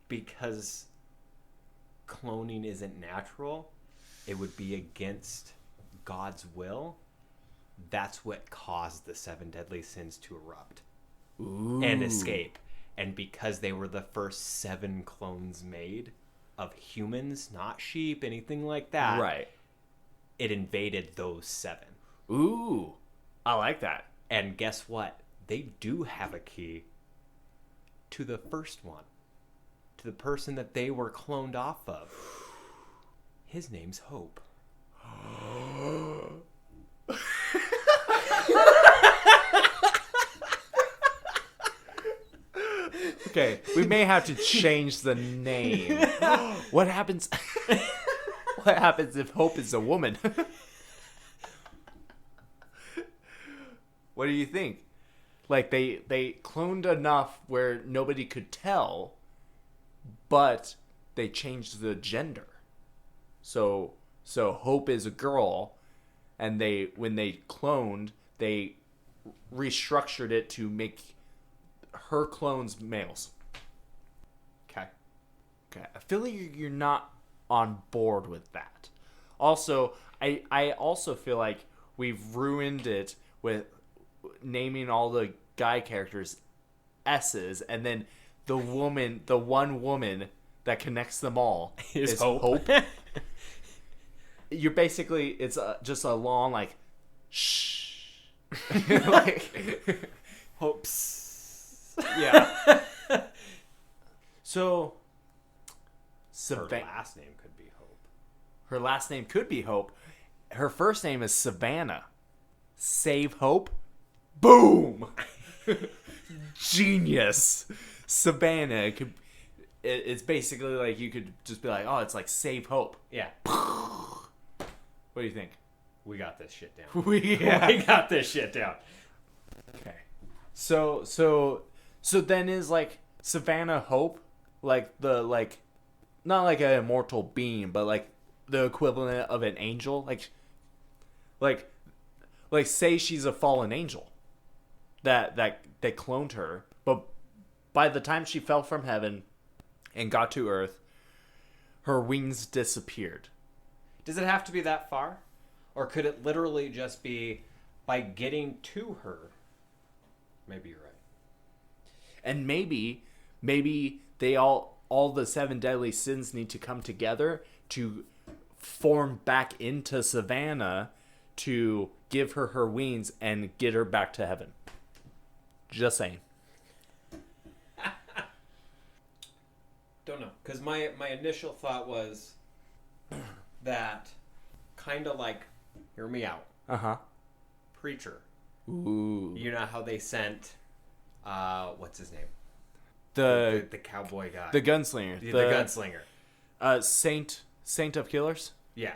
because cloning isn't natural, it would be against God's will. That's what caused the seven deadly sins to erupt.
Ooh.
And escape. And because they were the first 7 clones made of humans, not sheep, anything like that,
Right.
it invaded those 7.
Ooh. I like that.
And guess what? They do have a key to the first one. To the person that they were cloned off of. His name's Hope.
Okay, we may have to change the name. What happens? What happens if Hope is a woman? What do you think? Like they cloned enough where nobody could tell, but they changed the gender. So Hope is a girl, and when they cloned, they restructured it to make her clones males.
Okay.
I feel like you're not on board with that. Also, I also feel like we've ruined it with naming all the guy characters S's, and then the one woman that connects them all is Hope. You're basically, it's just a long like shh. Like
Hopes.
yeah. So
Her last name could be Hope.
Her last name could be Hope. Her first name is Savannah. Save Hope. Boom. Genius. Savannah could. It's basically like you could just be like, oh, it's like Save Hope.
Yeah.
What do you think?
We got this shit down.
We
got this shit down.
Okay. So then is like Savannah Hope like the like not like an immortal being, but like the equivalent of an angel, like say she's a fallen angel that they cloned her, but by the time she fell from heaven and got to earth, her wings disappeared.
Does it have to be that far? Or could it literally just be by getting to her? Maybe you're right.
And maybe they all the 7 deadly sins need to come together to form back into Savannah to give her her wings and get her back to heaven. Just saying.
Don't know. Because my initial thought was that kind of like, hear me out,
Uh-huh.
Preacher.
Ooh.
You know how they sent, what's his name?
The
cowboy guy.
the gunslinger.
The gunslinger.
Saint of Killers?
Yeah.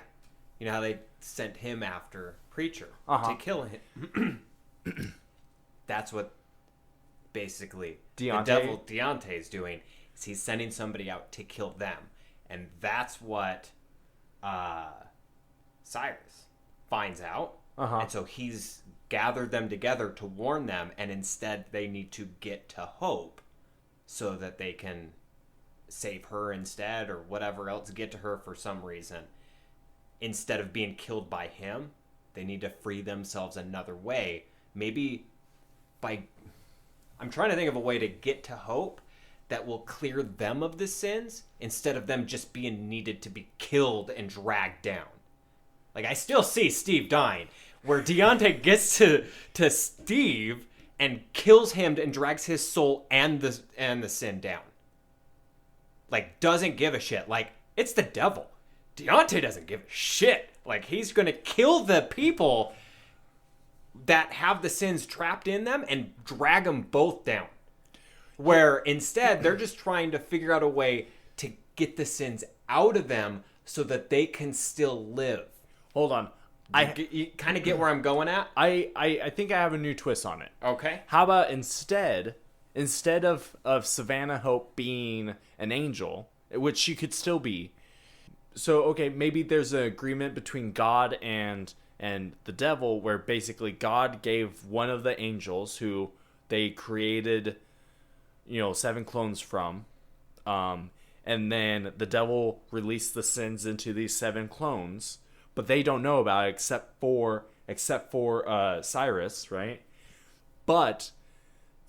You know how they sent him after Preacher
Uh-huh.
to kill him. That's what basically the devil Deontay's doing. Is he's sending somebody out to kill them. And that's what Cyrus finds out.
Uh-huh.
And so he's gathered them together to warn them, and instead they need to get to Hope so that they can save her instead or whatever else, get to her for some reason, instead of being killed by him, they need to free themselves another way. Maybe by... I'm trying to think of a way to get to hope that will clear them of the sins instead of them just being needed to be killed and dragged down. Like, I still see Steve dying, where Deontay gets to Steve and kills him and drags his soul and the sin down. Like, doesn't give a shit. Like, it's the devil. Deontay doesn't give a shit. Like, he's going to kill the people that have the sins trapped in them and drag them both down. Where instead, they're just trying to figure out a way to get the sins out of them so that they can still live.
Hold on.
You kind of get where I'm going at?
I think I have a new twist on it.
Okay.
How about instead of Savannah Hope being an angel, which she could still be, so okay, maybe there's an agreement between God and the devil where basically God gave one of the angels who they created, 7 clones from, and then the devil released the sins into these 7 clones, but they don't know about it except for Cyrus, right? But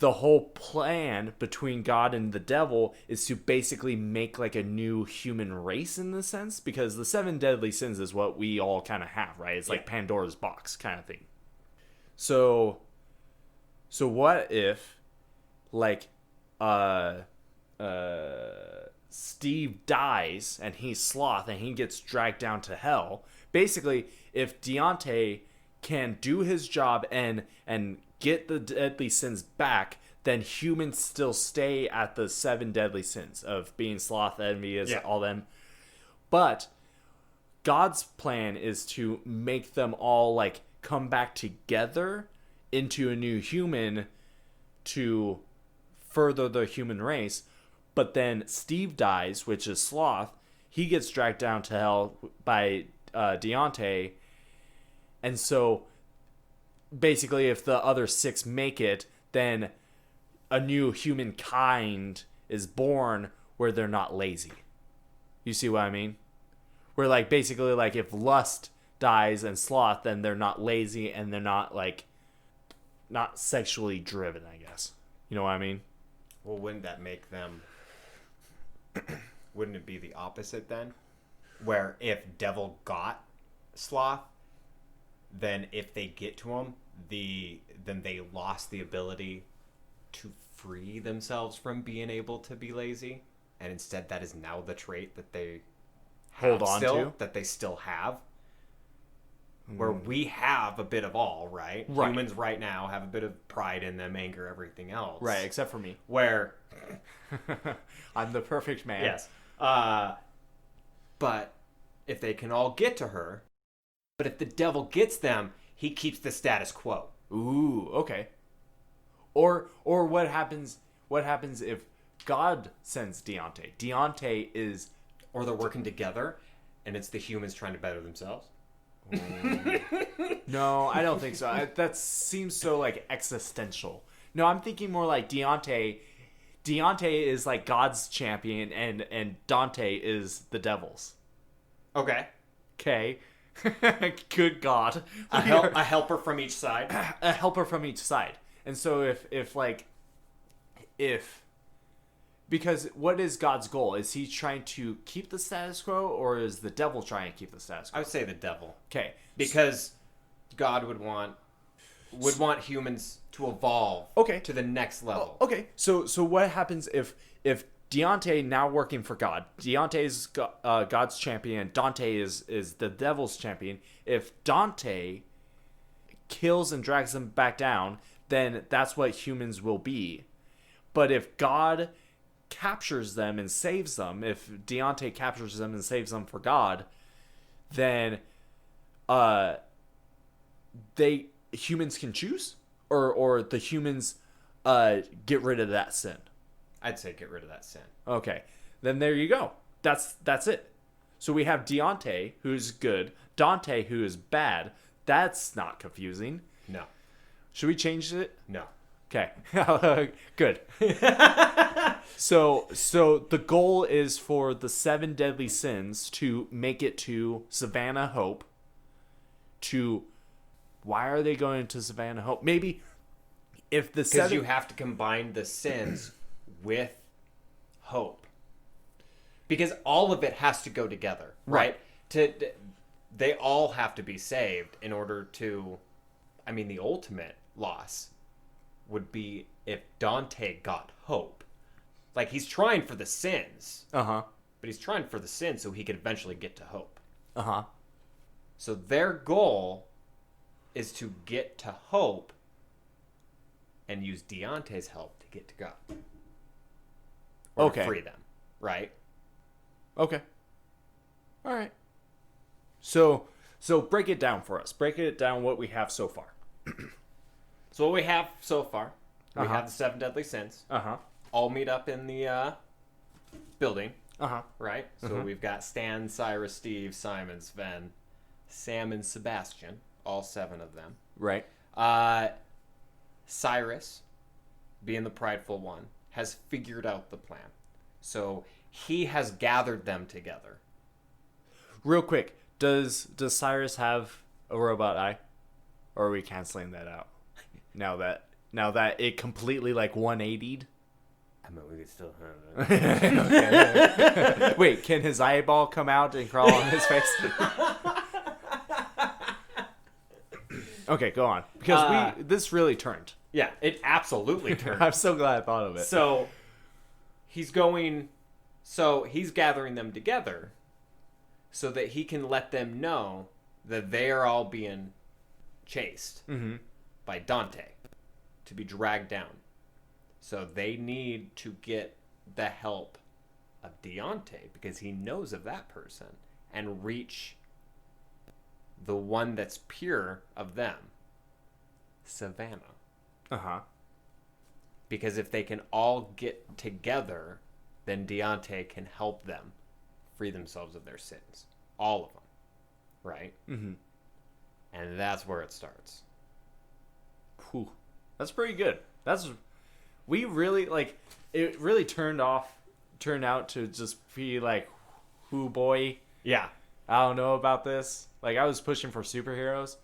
the whole plan between God and the devil is to basically make like a new human race in the sense, because the 7 deadly sins is what we all kind of have, right? It's like Pandora's box kind of thing. So what if like Steve dies and he's Sloth and he gets dragged down to hell? Basically, if Deontay can do his job and get the deadly sins back, then humans still stay at the 7 deadly sins of being sloth, envious, all them. But God's plan is to make them all like come back together into a new human to further the human race. But then Steve dies, which is Sloth. He gets dragged down to hell by Deontay. And so basically if the other 6 make it, then a new humankind is born where they're not lazy. You see what I mean? Where like basically like if Lust dies and Sloth, then they're not lazy and they're not like not sexually driven, I guess. You know what I mean?
Well, wouldn't that make them... wouldn't it be the opposite then? Where if Devil got Sloth, then if they get to him, then they lost the ability to free themselves from being able to be lazy, and instead that is now the trait that they
hold on to,
that they still have. Where we have a bit of all, right? Humans right now have a bit of pride in them, anger, everything else.
Right, except for me.
Where
I'm the perfect man.
Yes. But if they can all get to her, but if the devil gets them, he keeps the status quo.
Ooh, okay. Or what happens if God sends Deontay? Deontay is...
Or they're working together, and it's the humans trying to better themselves.
No, I don't think so. That seems so like existential. No, I'm thinking more like Deontay is like God's champion and Dante is the devil's.
Okay.
Good God.
A helper from each side.
A helper from each side. And so if because what is God's goal? Is he trying to keep the status quo, or is the devil trying to keep the status quo?
I would say the devil.
Okay.
Because God would want humans to evolve to the next level.
Okay. So what happens if Deontay now working for God, Deontay is God's champion, Dante is the devil's champion. If Dante kills and drags them back down, then that's what humans will be. But if God captures them and saves them, if Deontay captures them and saves them for God, then humans can choose, or the humans get rid of that sin.
I'd say get rid of that sin.
Okay, then there you go. That's it. So we have Deontay, who's good, Dante, who is bad. That's not confusing.
No.
Should we change it?
No.
Okay. Good. So the goal is for the 7 deadly sins to make it to Savannah Hope. Why are they going to Savannah Hope? Maybe if the
Because you have to combine the sins with hope. Because all of it has to go together, right? They all have to be saved in order to... I mean, the ultimate loss would be if Dante got hope. Like, he's trying for the sins.
Uh-huh.
But he's trying for the sins so he could eventually get to hope.
Uh-huh.
So their goal is to get to hope and use Deonte's help to get to God. Or to free them, right?
Okay. All right. So break it down for us. Break it down what we have so far.
So what we have so far, we have the 7 deadly sins.
Uh-huh.
All meet up in the building,
Uh-huh.
right? So we've got Stan, Cyrus, Steve, Simon, Sven, Sam, and Sebastian. All 7 of them.
Right.
Cyrus, being the prideful one, has figured out the plan. So he has gathered them together.
Real quick, does Cyrus have a robot eye? Or are we canceling that out? Now that it completely like 180'd?
I mean, we could still have it.
Okay. Wait, can his eyeball come out and crawl on his face? Okay, go on. Because this really turned.
Yeah, it absolutely turned.
I'm so glad I thought of it.
So he's gathering them together so that he can let them know that they are all being chased by Dante to be dragged down. So they need to get the help of Deonte because he knows of that person and reach the one that's pure of them, Savannah.
Uh-huh.
Because if they can all get together, then Deonte can help them free themselves of their sins. All of them. Right?
Mm-hmm.
And that's where it starts.
Whew. That's pretty good. We really, like, it really turned out to just be like, whoo boy,
Yeah.
I don't know about this. Like, I was pushing for superheroes,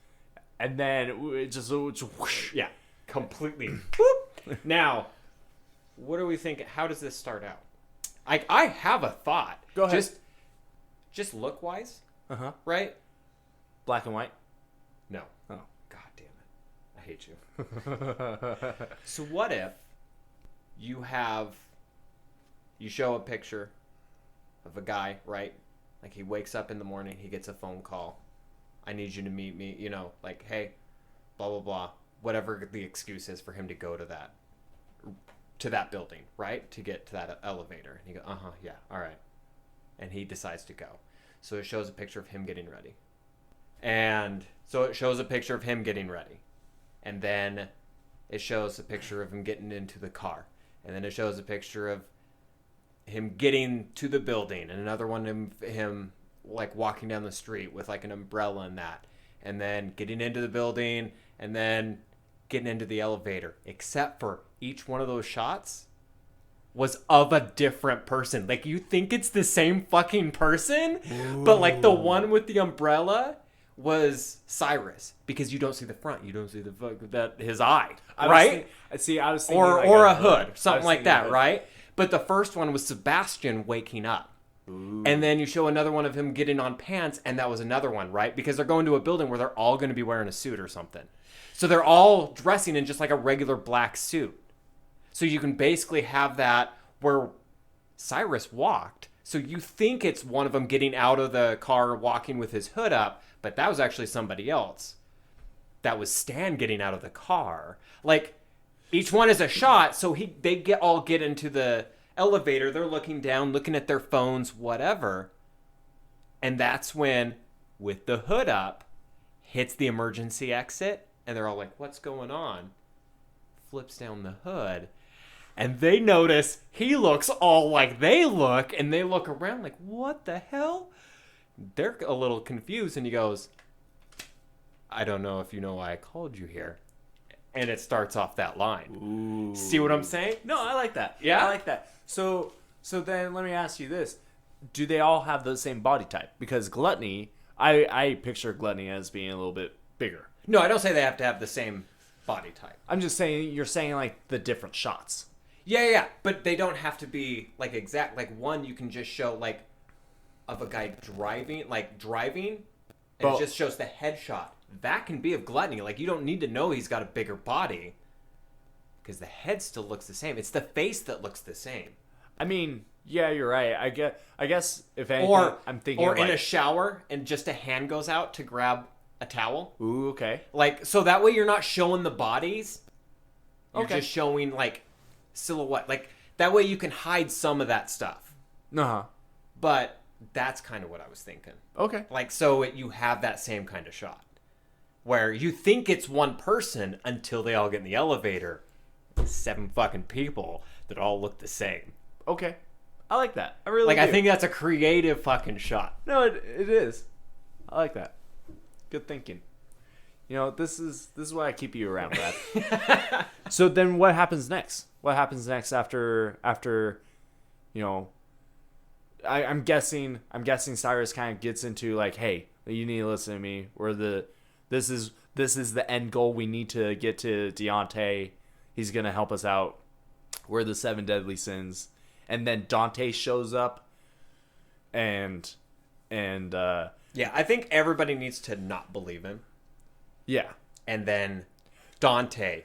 and then it just whoosh.
Yeah. Completely. Whoop. Now, what do we think? How does this start out? I have a thought.
Go ahead.
Just look-wise,
Uh-huh.
right?
Black and white?
No.
Oh.
God damn it. I hate you. So what if you show a picture of a guy, right? Like he wakes up in the morning, he gets a phone call. I need you to meet me, like, hey, blah, blah, blah. Whatever the excuse is for him to go to that building, right? To get to that elevator. And he goes, yeah, all right. And he decides to go. So it shows a picture of him getting ready. And so it shows a picture of him getting ready. And then it shows a picture of him getting into the car. And then it shows a picture of him getting to the building. And another one of him like walking down the street with like an umbrella and that. And then getting into the building and then getting into the elevator. Except for each one of those shots was of a different person. Like, you think it's the same fucking person, but like the one with the umbrella was Cyrus because you don't see the front, you don't see his eye, right?
I was thinking
or a hood, something like that, right? But the first one was Sebastian waking up. Ooh. And then you show another one of him getting on pants, and that was another one, right? Because they're going to a building where they're all going to be wearing a suit or something. So they're all dressing in just like a regular black suit. So you can basically have that where Cyrus walked. So you think it's one of them getting out of the car walking with his hood up, but that was actually somebody else. That was Stan getting out of the car. Like, each one is a shot, so they all get into the elevator. They're looking down, looking at their phones, whatever. And that's when, with the hood up, hits the emergency exit, and they're all like, what's going on? Flips down the hood. And they notice he looks all like they look, and they look around like, what the hell? They're a little confused, and he goes, I don't know if you know why I called you here. And it starts off that line.
Ooh.
See what I'm saying?
No, I like that.
Yeah?
I like that. So then let me ask you this. Do they all have the same body type? Because gluttony, I picture gluttony as being a little bit bigger.
No, I don't say they have to have the same body type.
I'm just saying, you're saying like the different shots.
Yeah. But they don't have to be like exact. Like one, you can just show like of a guy driving, and
But-
it just shows the headshot. That can be of gluttony. Like you don't need to know he's got a bigger body because the head still looks the same. It's the face that looks the same.
I mean, yeah, you're right. I guess if anything,
Or
I'm thinking
or
of,
in
like,
a shower and just a hand goes out to grab a towel.
ooh, okay.
Like so that way you're not showing the bodies. You're
Okay.
just showing like silhouette. Like that way you can hide some of that stuff.
Uh-huh.
But that's kind of what I was thinking.
Okay.
Like so you have that same kind of shot where you think it's one person until they all get in the elevator. 7 fucking people that all look the same.
Okay. I like that. I really
Like
do.
I think that's a creative fucking shot.
No, it is. I like that. Good thinking. You know, this is why I keep you around, Brad. So then what happens next? What happens next after you know, I'm guessing Cyrus kind of gets into like, hey, you need to listen to me. This is the end goal. We need to get to Deontay. He's gonna help us out. We're the 7 deadly sins. And then Dante shows up and
Yeah, I think everybody needs to not believe him.
yeah.
And then Dante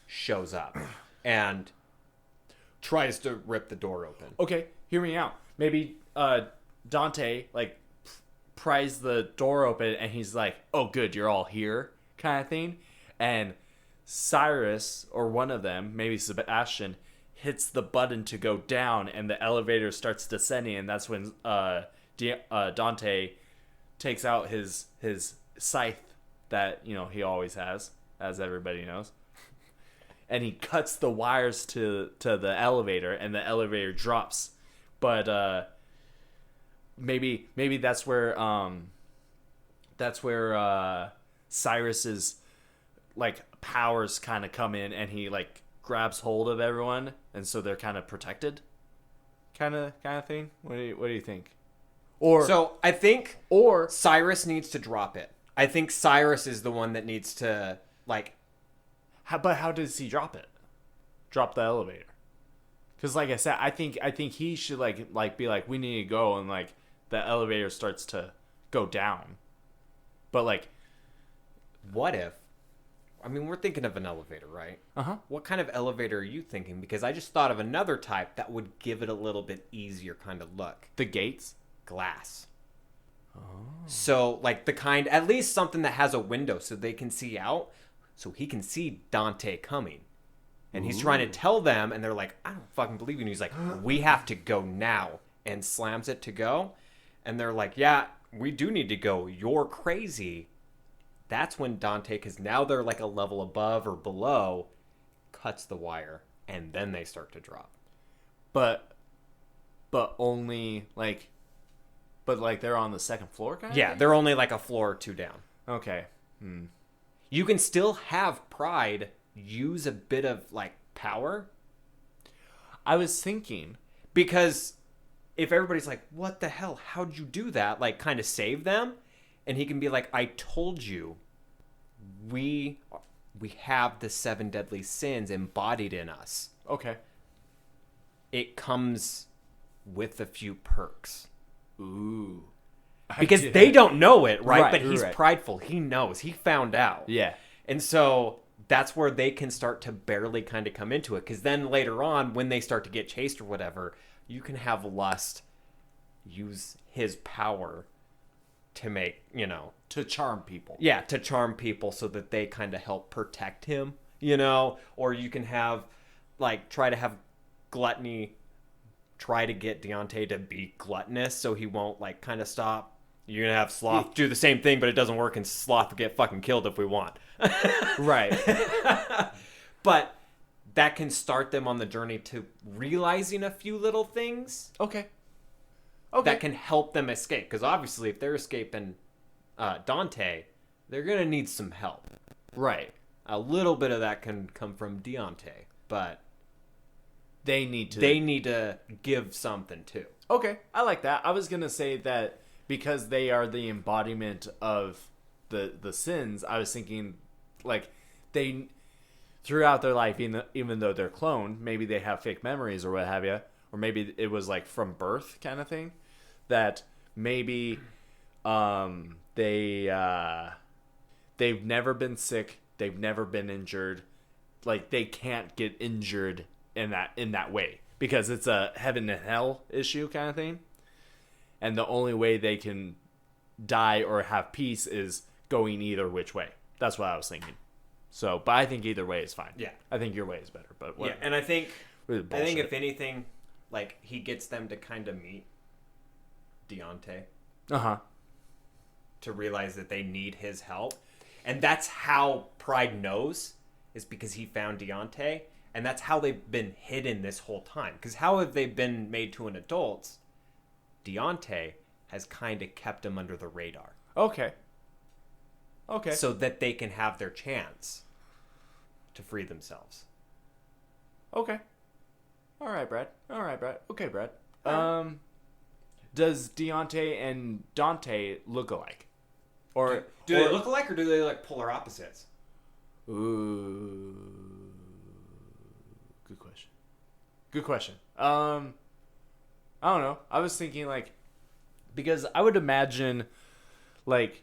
shows up and tries to rip the door open.
Okay, hear me out. Maybe Dante like pries the door open and he's like, "Oh, good, you're all here," kind of thing. And Cyrus or one of them, maybe Sebastian, hits the button to go down, and the elevator starts descending. And that's when Dante takes out his scythe that he always has, as everybody knows. And he cuts the wires to the elevator, and the elevator drops. But maybe that's where Cyrus's like powers kind of come in, and he like grabs hold of everyone, and so they're kind of protected, kind of thing. What do you think?
So I think
Or
Cyrus needs to drop it. I think Cyrus is the one that needs to like.
how does he drop it? Drop the elevator? Because like I said, I think he should like be like, we need to go, and like the elevator starts to go down. But like,
What if? I mean, we're thinking of an elevator, right? What kind of elevator are you thinking? Because I just thought of another type that would give it a little bit easier kind of look.
the gates.
Glass. So, like the kind, at least something that has a window so they can see out, so he can see Dante coming. And he's trying to tell them, and they're like, I don't fucking believe you. And he's like, we have to go now. And slams it to go. And they're like, yeah, we do need to go. You're crazy. That's when Dante, because now they're like a level above or below, cuts the wire. And then they start to drop.
But only like, they're on the second floor, kind of.
Yeah, they're only like a floor or two down.
Okay.
You can still have Pride use a bit of like power,
I was thinking.
because if everybody's like, what the hell, how'd you do that, like kind of save them, and he can be like, I told you, we have the 7 deadly sins embodied in us.
Okay.
It comes with a few perks,
Ooh.
because they don't know it, right?
Right,
But he's
right.
prideful. He knows. He found out.
Yeah.
And so that's where they can start to barely kind of come into it. Because then later on, when they start to get chased or whatever, you can have Lust use his power to make,
To charm people.
yeah, to charm people so that they kind of help protect him, Or you can have, like, try to have Gluttony try to get Deontay to be gluttonous so he won't, like, kind of stop. You're going to have Sloth do the same thing, but it doesn't work, and Sloth will get fucking killed if we want.
Right.
But that can start them on the journey to realizing a few little things
Okay.
that can help them escape. Because obviously, if they're escaping Dante, they're going to need some help.
Right.
a little bit of that can come from Deontay, but
They need to.
they need to give something too.
Okay, I like that. I was gonna say that because they are the embodiment of the sins. I was thinking, like, they throughout their life, even though they're cloned, maybe they have fake memories or what have you, or maybe it was like from birth kind of thing. That maybe they've never been sick, they've never been injured, like they can't get injured in that way because it's a heaven and hell issue kind of thing, and the only way they can die or have peace is going either which way. That's what I was thinking. So, but I think either way is fine.
Yeah.
I think your way is better. But
Yeah, and I think
bullshit.
if anything, like he gets them to kind of meet Deontay to realize that they need his help, and that's how Pride knows, is because he found Deontay, and that's how they've been hidden this whole time. Because how have they been made to an adult? Deontay has kind of kept them under the radar.
Okay.
So that they can have their chance to free themselves.
Okay. All right, Brad. Okay, Brad. Does Deontay and Dante look alike? Or
Do they look alike, or do they like polar opposites?
Ooh. Good question. I don't know. I was thinking like, because I would imagine like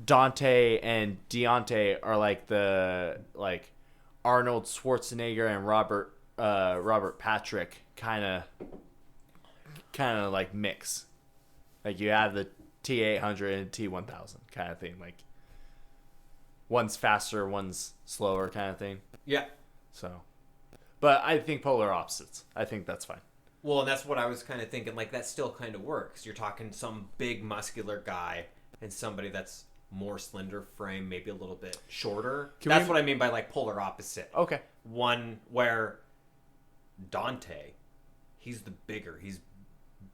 Dante and Deontay are like the Arnold Schwarzenegger and Robert Patrick kind of like mix. Like you have the T800 and T1000 kind of thing. Like one's faster, one's slower kind of thing.
Yeah.
So, but I think polar opposites. I think that's fine.
Well, and that's what I was kind of thinking. Like, that still kind of works. You're talking some big muscular guy and somebody that's more slender frame, maybe a little bit shorter. That's what I mean by like polar opposite.
Okay.
One where Dante, he's the bigger, he's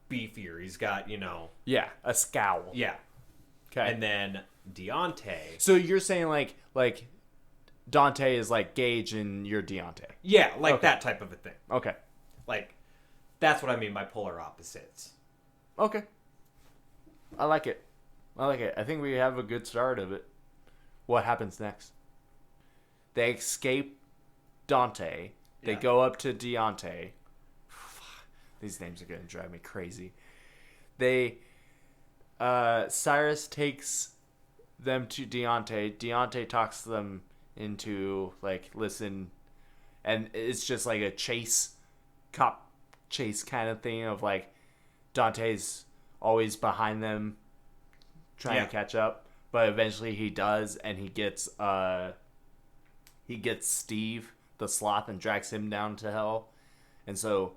beefier, he's got,
Yeah, a scowl.
yeah.
Okay.
And then Deontay.
So you're saying like Dante is like Gage and you're Deontay.
Yeah, like
Okay.
that type of a thing.
Okay.
Like, that's what I mean by polar opposites.
Okay. I like it. I think we have a good start of it. What happens next? They escape Dante. They
Yeah.
go up to Deontay. These names are going to drive me crazy. Cyrus takes them to Deontay. Deontay talks them into like, listen, and it's just like a cop chase kind of thing of like Dante's always behind them trying to catch up, but eventually he does, and he gets Steve the sloth and drags him down to hell. And so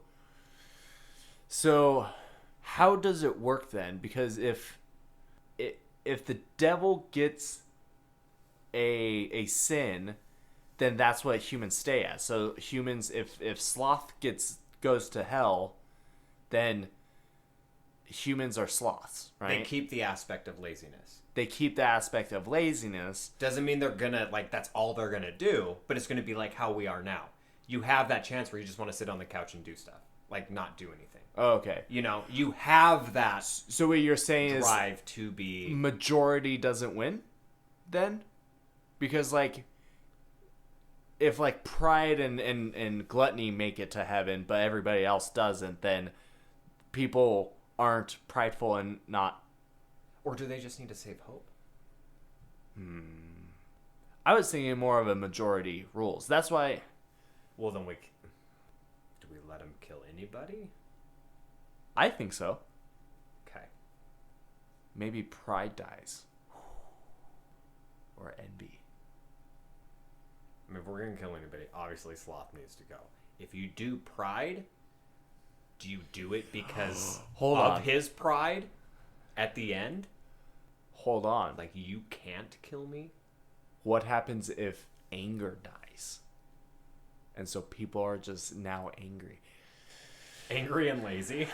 how does it work then? Because if the devil gets a sin, then that's what humans stay as. So humans, if sloth goes to hell, then humans are sloths, right?
They keep the aspect of laziness.
They keep the aspect of laziness.
Doesn't mean they're gonna, like, that's all they're gonna do, but it's gonna be like how we are now. You have that chance where you just want to sit on the couch and do stuff, like not do anything.
Okay.
You have that
So what you're saying
drive to be...
is majority doesn't win then? Because like if like pride and gluttony make it to heaven but everybody else doesn't, then people aren't prideful and not...
Or do they just need to save hope?
I was thinking more of a majority rules. That's why...
Well, then do we let him kill anybody?
I think so.
Okay.
Maybe pride dies. Or envy.
I mean, if we're gonna kill anybody, obviously Sloth needs to go. If you do pride, do you do it because
Hold
of
on.
his pride at the end?
Hold on.
Like, you can't kill me?
What happens if anger dies? And so people are just now angry.
Angry and lazy?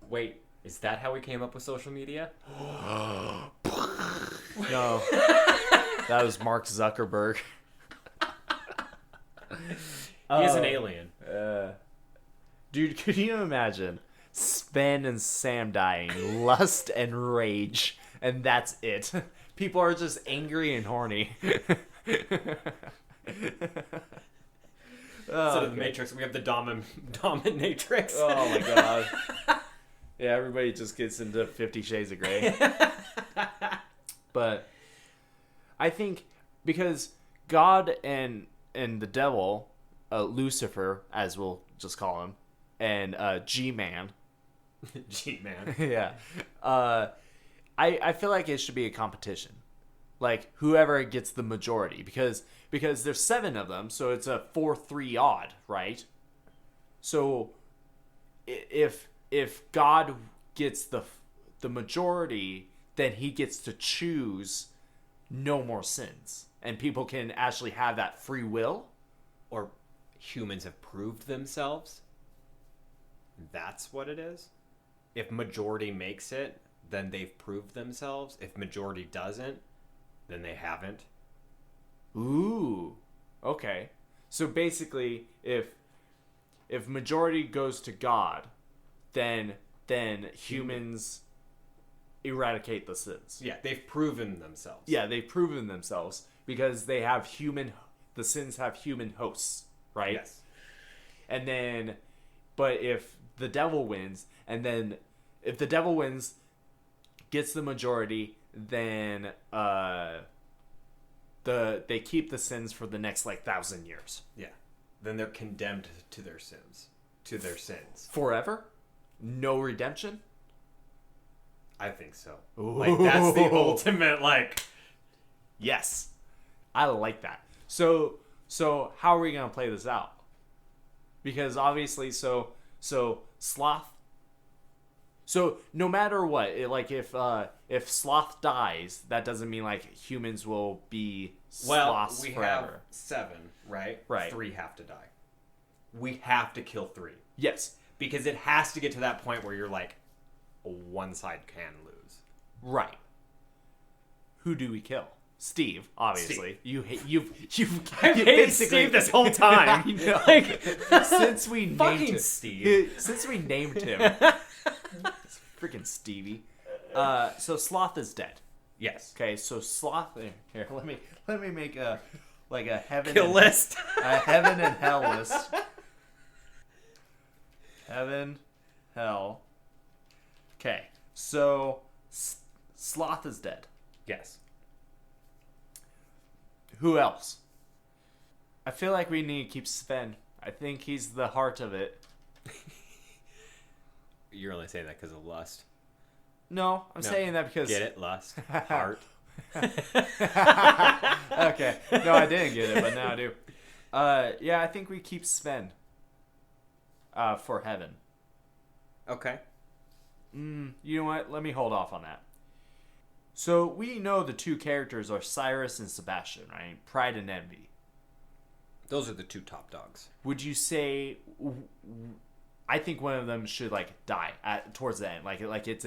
Wait, is that how we came up with social media?
No. That was Mark Zuckerberg.
He is an alien.
Dude, could you imagine Sven and Sam dying, lust and rage, and that's it? People are just angry and horny.
Instead of the Matrix, we have the Dominatrix.
Oh my god. Yeah, everybody just gets into 50 Shades of Grey. But I think because God and the devil, Lucifer, as we'll just call him, and G-Man.
G-Man.
Yeah. I feel like it should be a competition. Like, whoever gets the majority. Because there's 7 of them, so it's a 4-3 odd, right? So, if God gets the majority, then he gets to choose no more sins. And people can actually have that free will.
Or humans have proved themselves. That's what it is. If majority makes it, then they've proved themselves. If majority doesn't, then they haven't.
Ooh. Okay. So basically, if majority goes to God, then humans eradicate the sins.
Yeah, they've proven themselves.
Yeah, they've proven themselves because the sins have human hosts, right?
Yes.
And then, but if the devil wins, and then if the devil wins, gets the majority, then they keep the sins for the next 1,000 years.
Yeah. Then they're condemned to their sins.
Forever? No redemption?
I think so.
Ooh.
Like, that's the ultimate,
Yes. I like that. So how are we going to play this out? Because obviously, so Sloth. So no matter what, if Sloth dies, that doesn't mean humans will be sloths
we
forever.
have 7, right?
Right.
3 have to die. We have to kill 3.
Yes.
Because it has to get to that point where you're one side can lose.
Right. Who do we kill? Steve, obviously.
Steve.
You've
I've hated Steve this whole time.
I know. Since we named
Fucking
him,
Steve.
Since we named him, freaking Stevie. So Sloth is dead.
Yes.
Okay, so Sloth. Here, let me make a heaven
Kill
and,
list.
a heaven and hell list. Heaven, hell. Okay, so Sloth is dead.
Yes.
Who else? I feel like we need to keep Sven. I think he's the heart of it.
You're only saying that because of lust.
No, I'm saying that because...
Get it? Lust. Heart.
Okay. No, I didn't get it, but now I do. Yeah, I think we keep Sven. For heaven.
Okay.
You know what? Let me hold off on that. So, we know the 2 characters are Cyrus and Sebastian, right? Pride and Envy.
Those are the 2 top dogs.
Would you say... I think one of them should, die towards the end. It's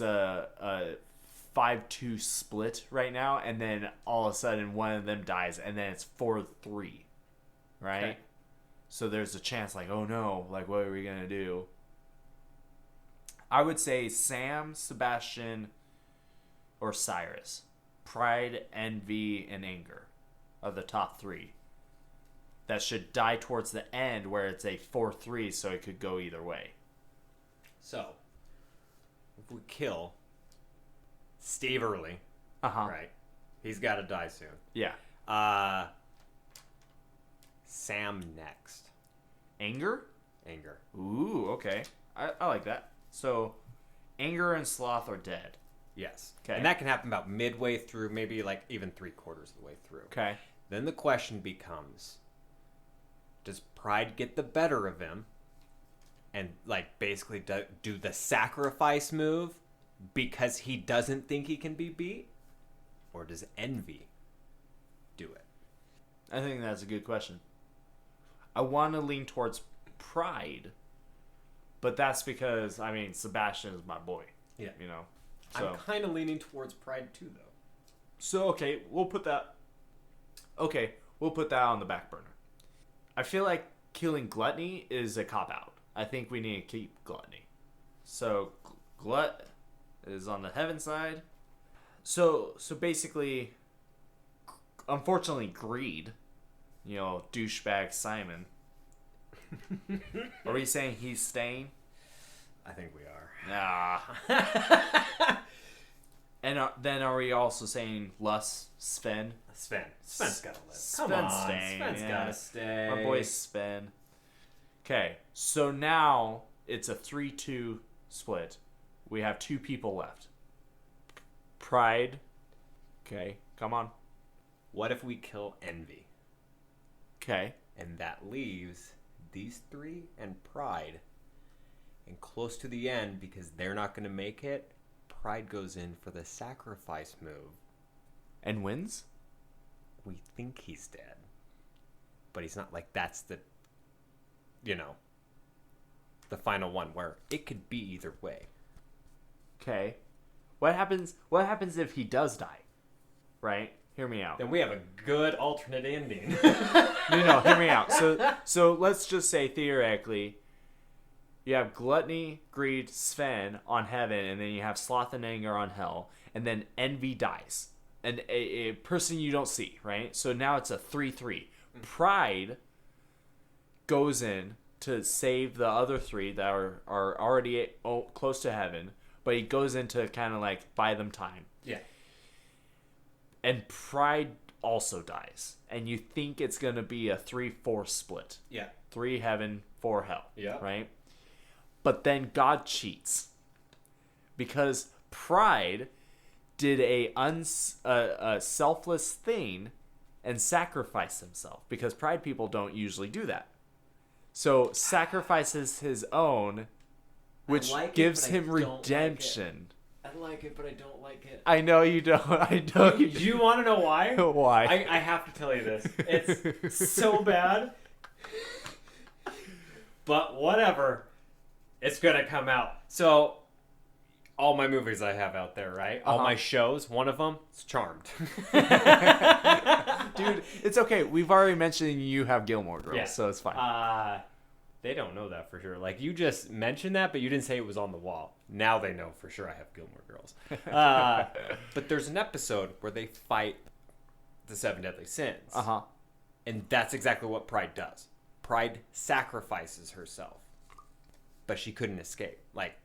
a 5-2 split right now, and then all of a sudden one of them dies, and then it's 4-3. Right?
Okay.
So there's a chance, oh no, what are we going to do? I would say Sam, Sebastian, or Cyrus. Pride, envy, and anger are the top 3. That should die towards the end where it's a 4-3, so it could go either way.
So, if we kill Steve early, right? He's got to die soon.
Yeah.
Sam next.
Anger?
Anger.
Ooh, okay. I like that. So, Anger and Sloth are dead.
Yes.
Okay.
And that can happen about midway through, maybe even 3/4 of the way through.
Okay.
Then the question becomes, does pride get the better of him and basically do the sacrifice move because he doesn't think he can be beat? Or does envy do it?
I think that's a good question. I want to lean towards pride, but that's because, Sebastian is my boy.
Yeah.
So
I'm kind of leaning towards pride too, though.
So okay, we'll put that. Okay, we'll put that on the back burner. I feel like killing gluttony is a cop out. I think we need to keep gluttony. So glut is on the heaven side. So basically, unfortunately, greed. You know, douchebag Simon. Are we saying he's staying?
I think we are.
Nah. And then are we also saying lust, Sven?
Sven's gotta live.
Sven's
Come on,
staying,
Sven's
yeah.
gotta stay.
My boy Sven. Okay, so now it's a 3-2 split. We have 2 people left. Pride. Okay, come on.
What if we kill Envy?
Okay.
And that leaves these 3 and Pride. And close to the end, because they're not going to make it, Pride goes in for the sacrifice move.
And wins?
We think he's dead. But he's not. Like, that's the, you know, the final one where it could be either way.
Okay. What happens if he does die? Right? Hear me out.
Then we have a good alternate ending.
No, hear me out. So let's just say theoretically, you have gluttony, greed, Sven on heaven, and then you have sloth and anger on hell, and then envy dies. And a person you don't see, right? So now it's a 3-3. Pride goes in to save the other 3 that are already close to heaven, but he goes in to kind of like buy them time.
Yeah.
And Pride also dies. And you think it's going to be a 3-4 split.
Yeah.
3 heaven, 4 hell.
Yeah.
Right? But then God cheats. Because Pride did a selfless thing and sacrificed himself. Because Pride people don't usually do that. So sacrifices his own, which gives him redemption.
I like it, but I don't like it.
I know you don't. I know you.
You want to know why?
Why?
I have to tell you this. It's so bad. But whatever. It's going to come out. So, all my movies I have out there, right? All my shows, one of them is Charmed.
Dude, it's okay. We've already mentioned you have Gilmore Girls, so it's fine.
They don't know that for sure. Like, you just mentioned that, but you didn't say it was on the wall. Now they know for sure I have Gilmore Girls. But there's an episode where they fight the 7 deadly sins.
Uh-huh.
And that's exactly what Pride does. Pride sacrifices herself. But she couldn't escape. Like,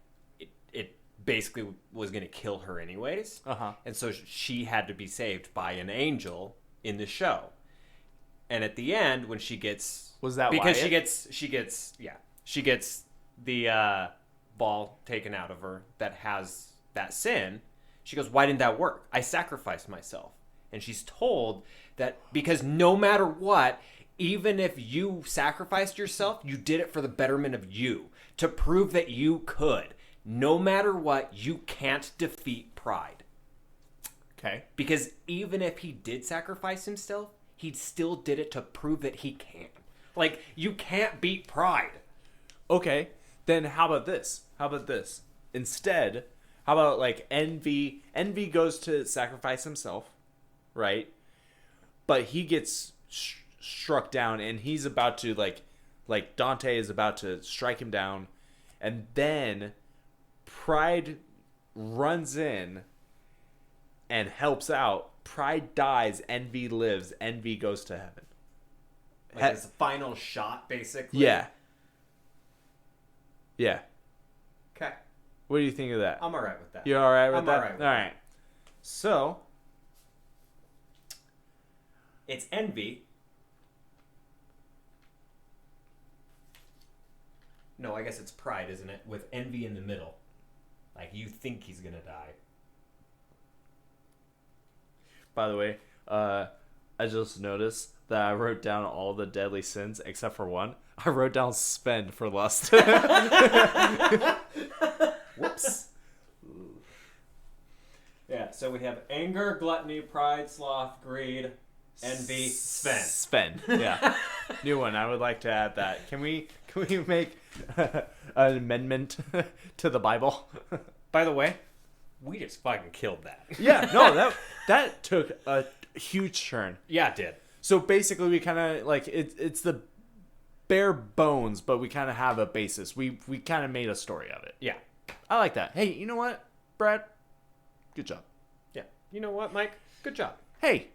it basically was going to kill her anyways.
Uh-huh.
And so she had to be saved by an angel in the show. And at the end, when she gets...
Was that
because
Wyatt?
she gets the ball taken out of her that has that sin. She goes, why didn't that work? I sacrificed myself. And she's told that because no matter what, even if you sacrificed yourself, you did it for the betterment of you. To prove that you could. No matter what, you can't defeat Pride.
Okay.
Because even if he did sacrifice himself, he still did it to prove that he can. Like, you can't beat Pride.
Okay. Then how about this? Instead, how about like Envy? Envy goes to sacrifice himself, right? But he gets struck down, and he's about to like Dante is about to strike him down, and then Pride runs in and helps out. Pride dies, Envy lives, Envy goes to heaven.
Like his final shot, basically?
Yeah.
Okay.
What do you think of that?
I'm alright with that.
You're alright with
I'm
that?
alright with that.
Alright. So,
It's Envy. No, I guess it's Pride, isn't it? With Envy in the middle. Like, you think he's gonna die.
by the way, I just noticed that I wrote down all the deadly sins except for one. I wrote down spend for lust.
Whoops. Yeah, so we have anger, gluttony, pride, sloth, greed, envy, spend.
Spend. Yeah. New one. I would like to add that. Can we make an amendment to the Bible?
By the way, We just fucking killed that.
Yeah, no, that took a huge turn.
Yeah, it did.
So basically, we kind of like it's the bare bones, but we kind of have a basis. We kind of made a story of it.
Yeah.
I like that. Hey, you know what, Brad? Good job.
Yeah. You know what, Mike? Good job.
Hey,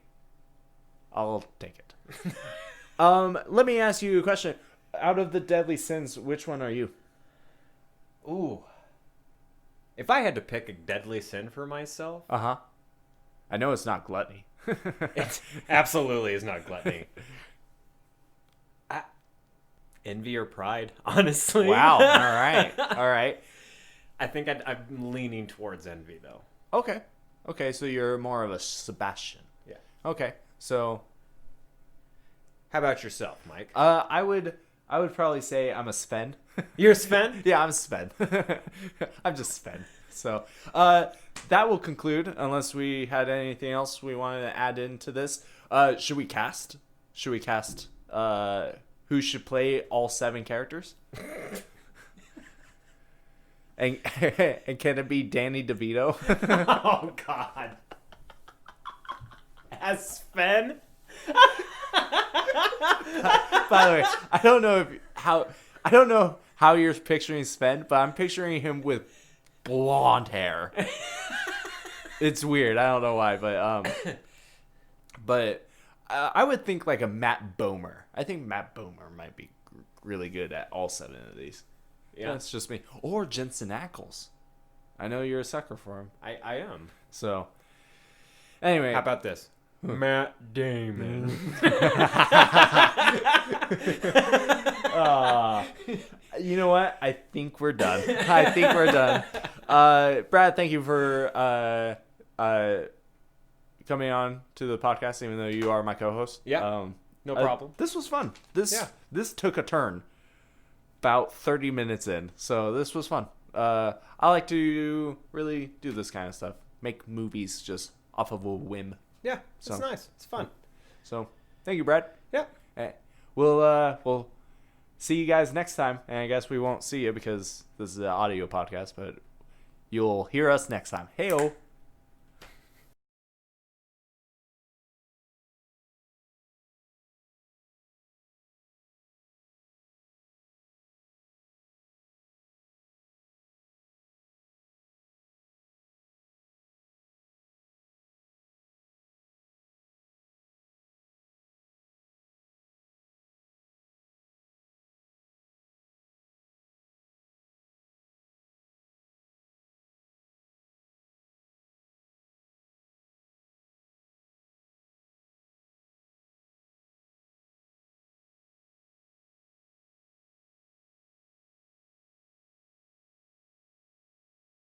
I'll take it. Let me ask you a question. Out of the deadly sins, which one are you?
Ooh. If I had to pick a deadly sin for myself,
Uh-huh. I know it's not gluttony.
it absolutely is not gluttony. Envy or pride, honestly.
Wow. All right. All right.
I think I'm leaning towards envy, though.
Okay. Okay, so you're more of a Sebastian.
Yeah.
Okay. So
How about yourself, Mike?
I would probably say I'm a Sven.
You're Sven?
Yeah, I'm Sven. I'm just Sven. So that will conclude, unless we had anything else we wanted to add into this. Should we cast? Should we cast who should play all 7 characters? and can it be Danny DeVito?
Oh, God. As Sven?
By the way, I don't know how you're picturing Sven, but I'm picturing him with blonde hair. It's weird. I don't know why, but I would think like a Matt Bomer. I think Matt Bomer might be really good at all 7 of these. Yeah, that's just me. Or Jensen Ackles. I know you're a sucker for him.
I am.
So, anyway,
How about this? Matt Damon.
You know what? I think we're done. Brad, thank you for coming on to the podcast, even though you are my co-host.
Yeah, no problem.
This was fun. This took a turn about 30 minutes in, so this was fun. I like to really do this kind of stuff. Make movies just off of a whim.
Yeah, it's nice. It's fun.
So, thank you, Brad.
Yeah.
We'll see you guys next time. And I guess we won't see you because this is an audio podcast, but you'll hear us next time. Hey-o.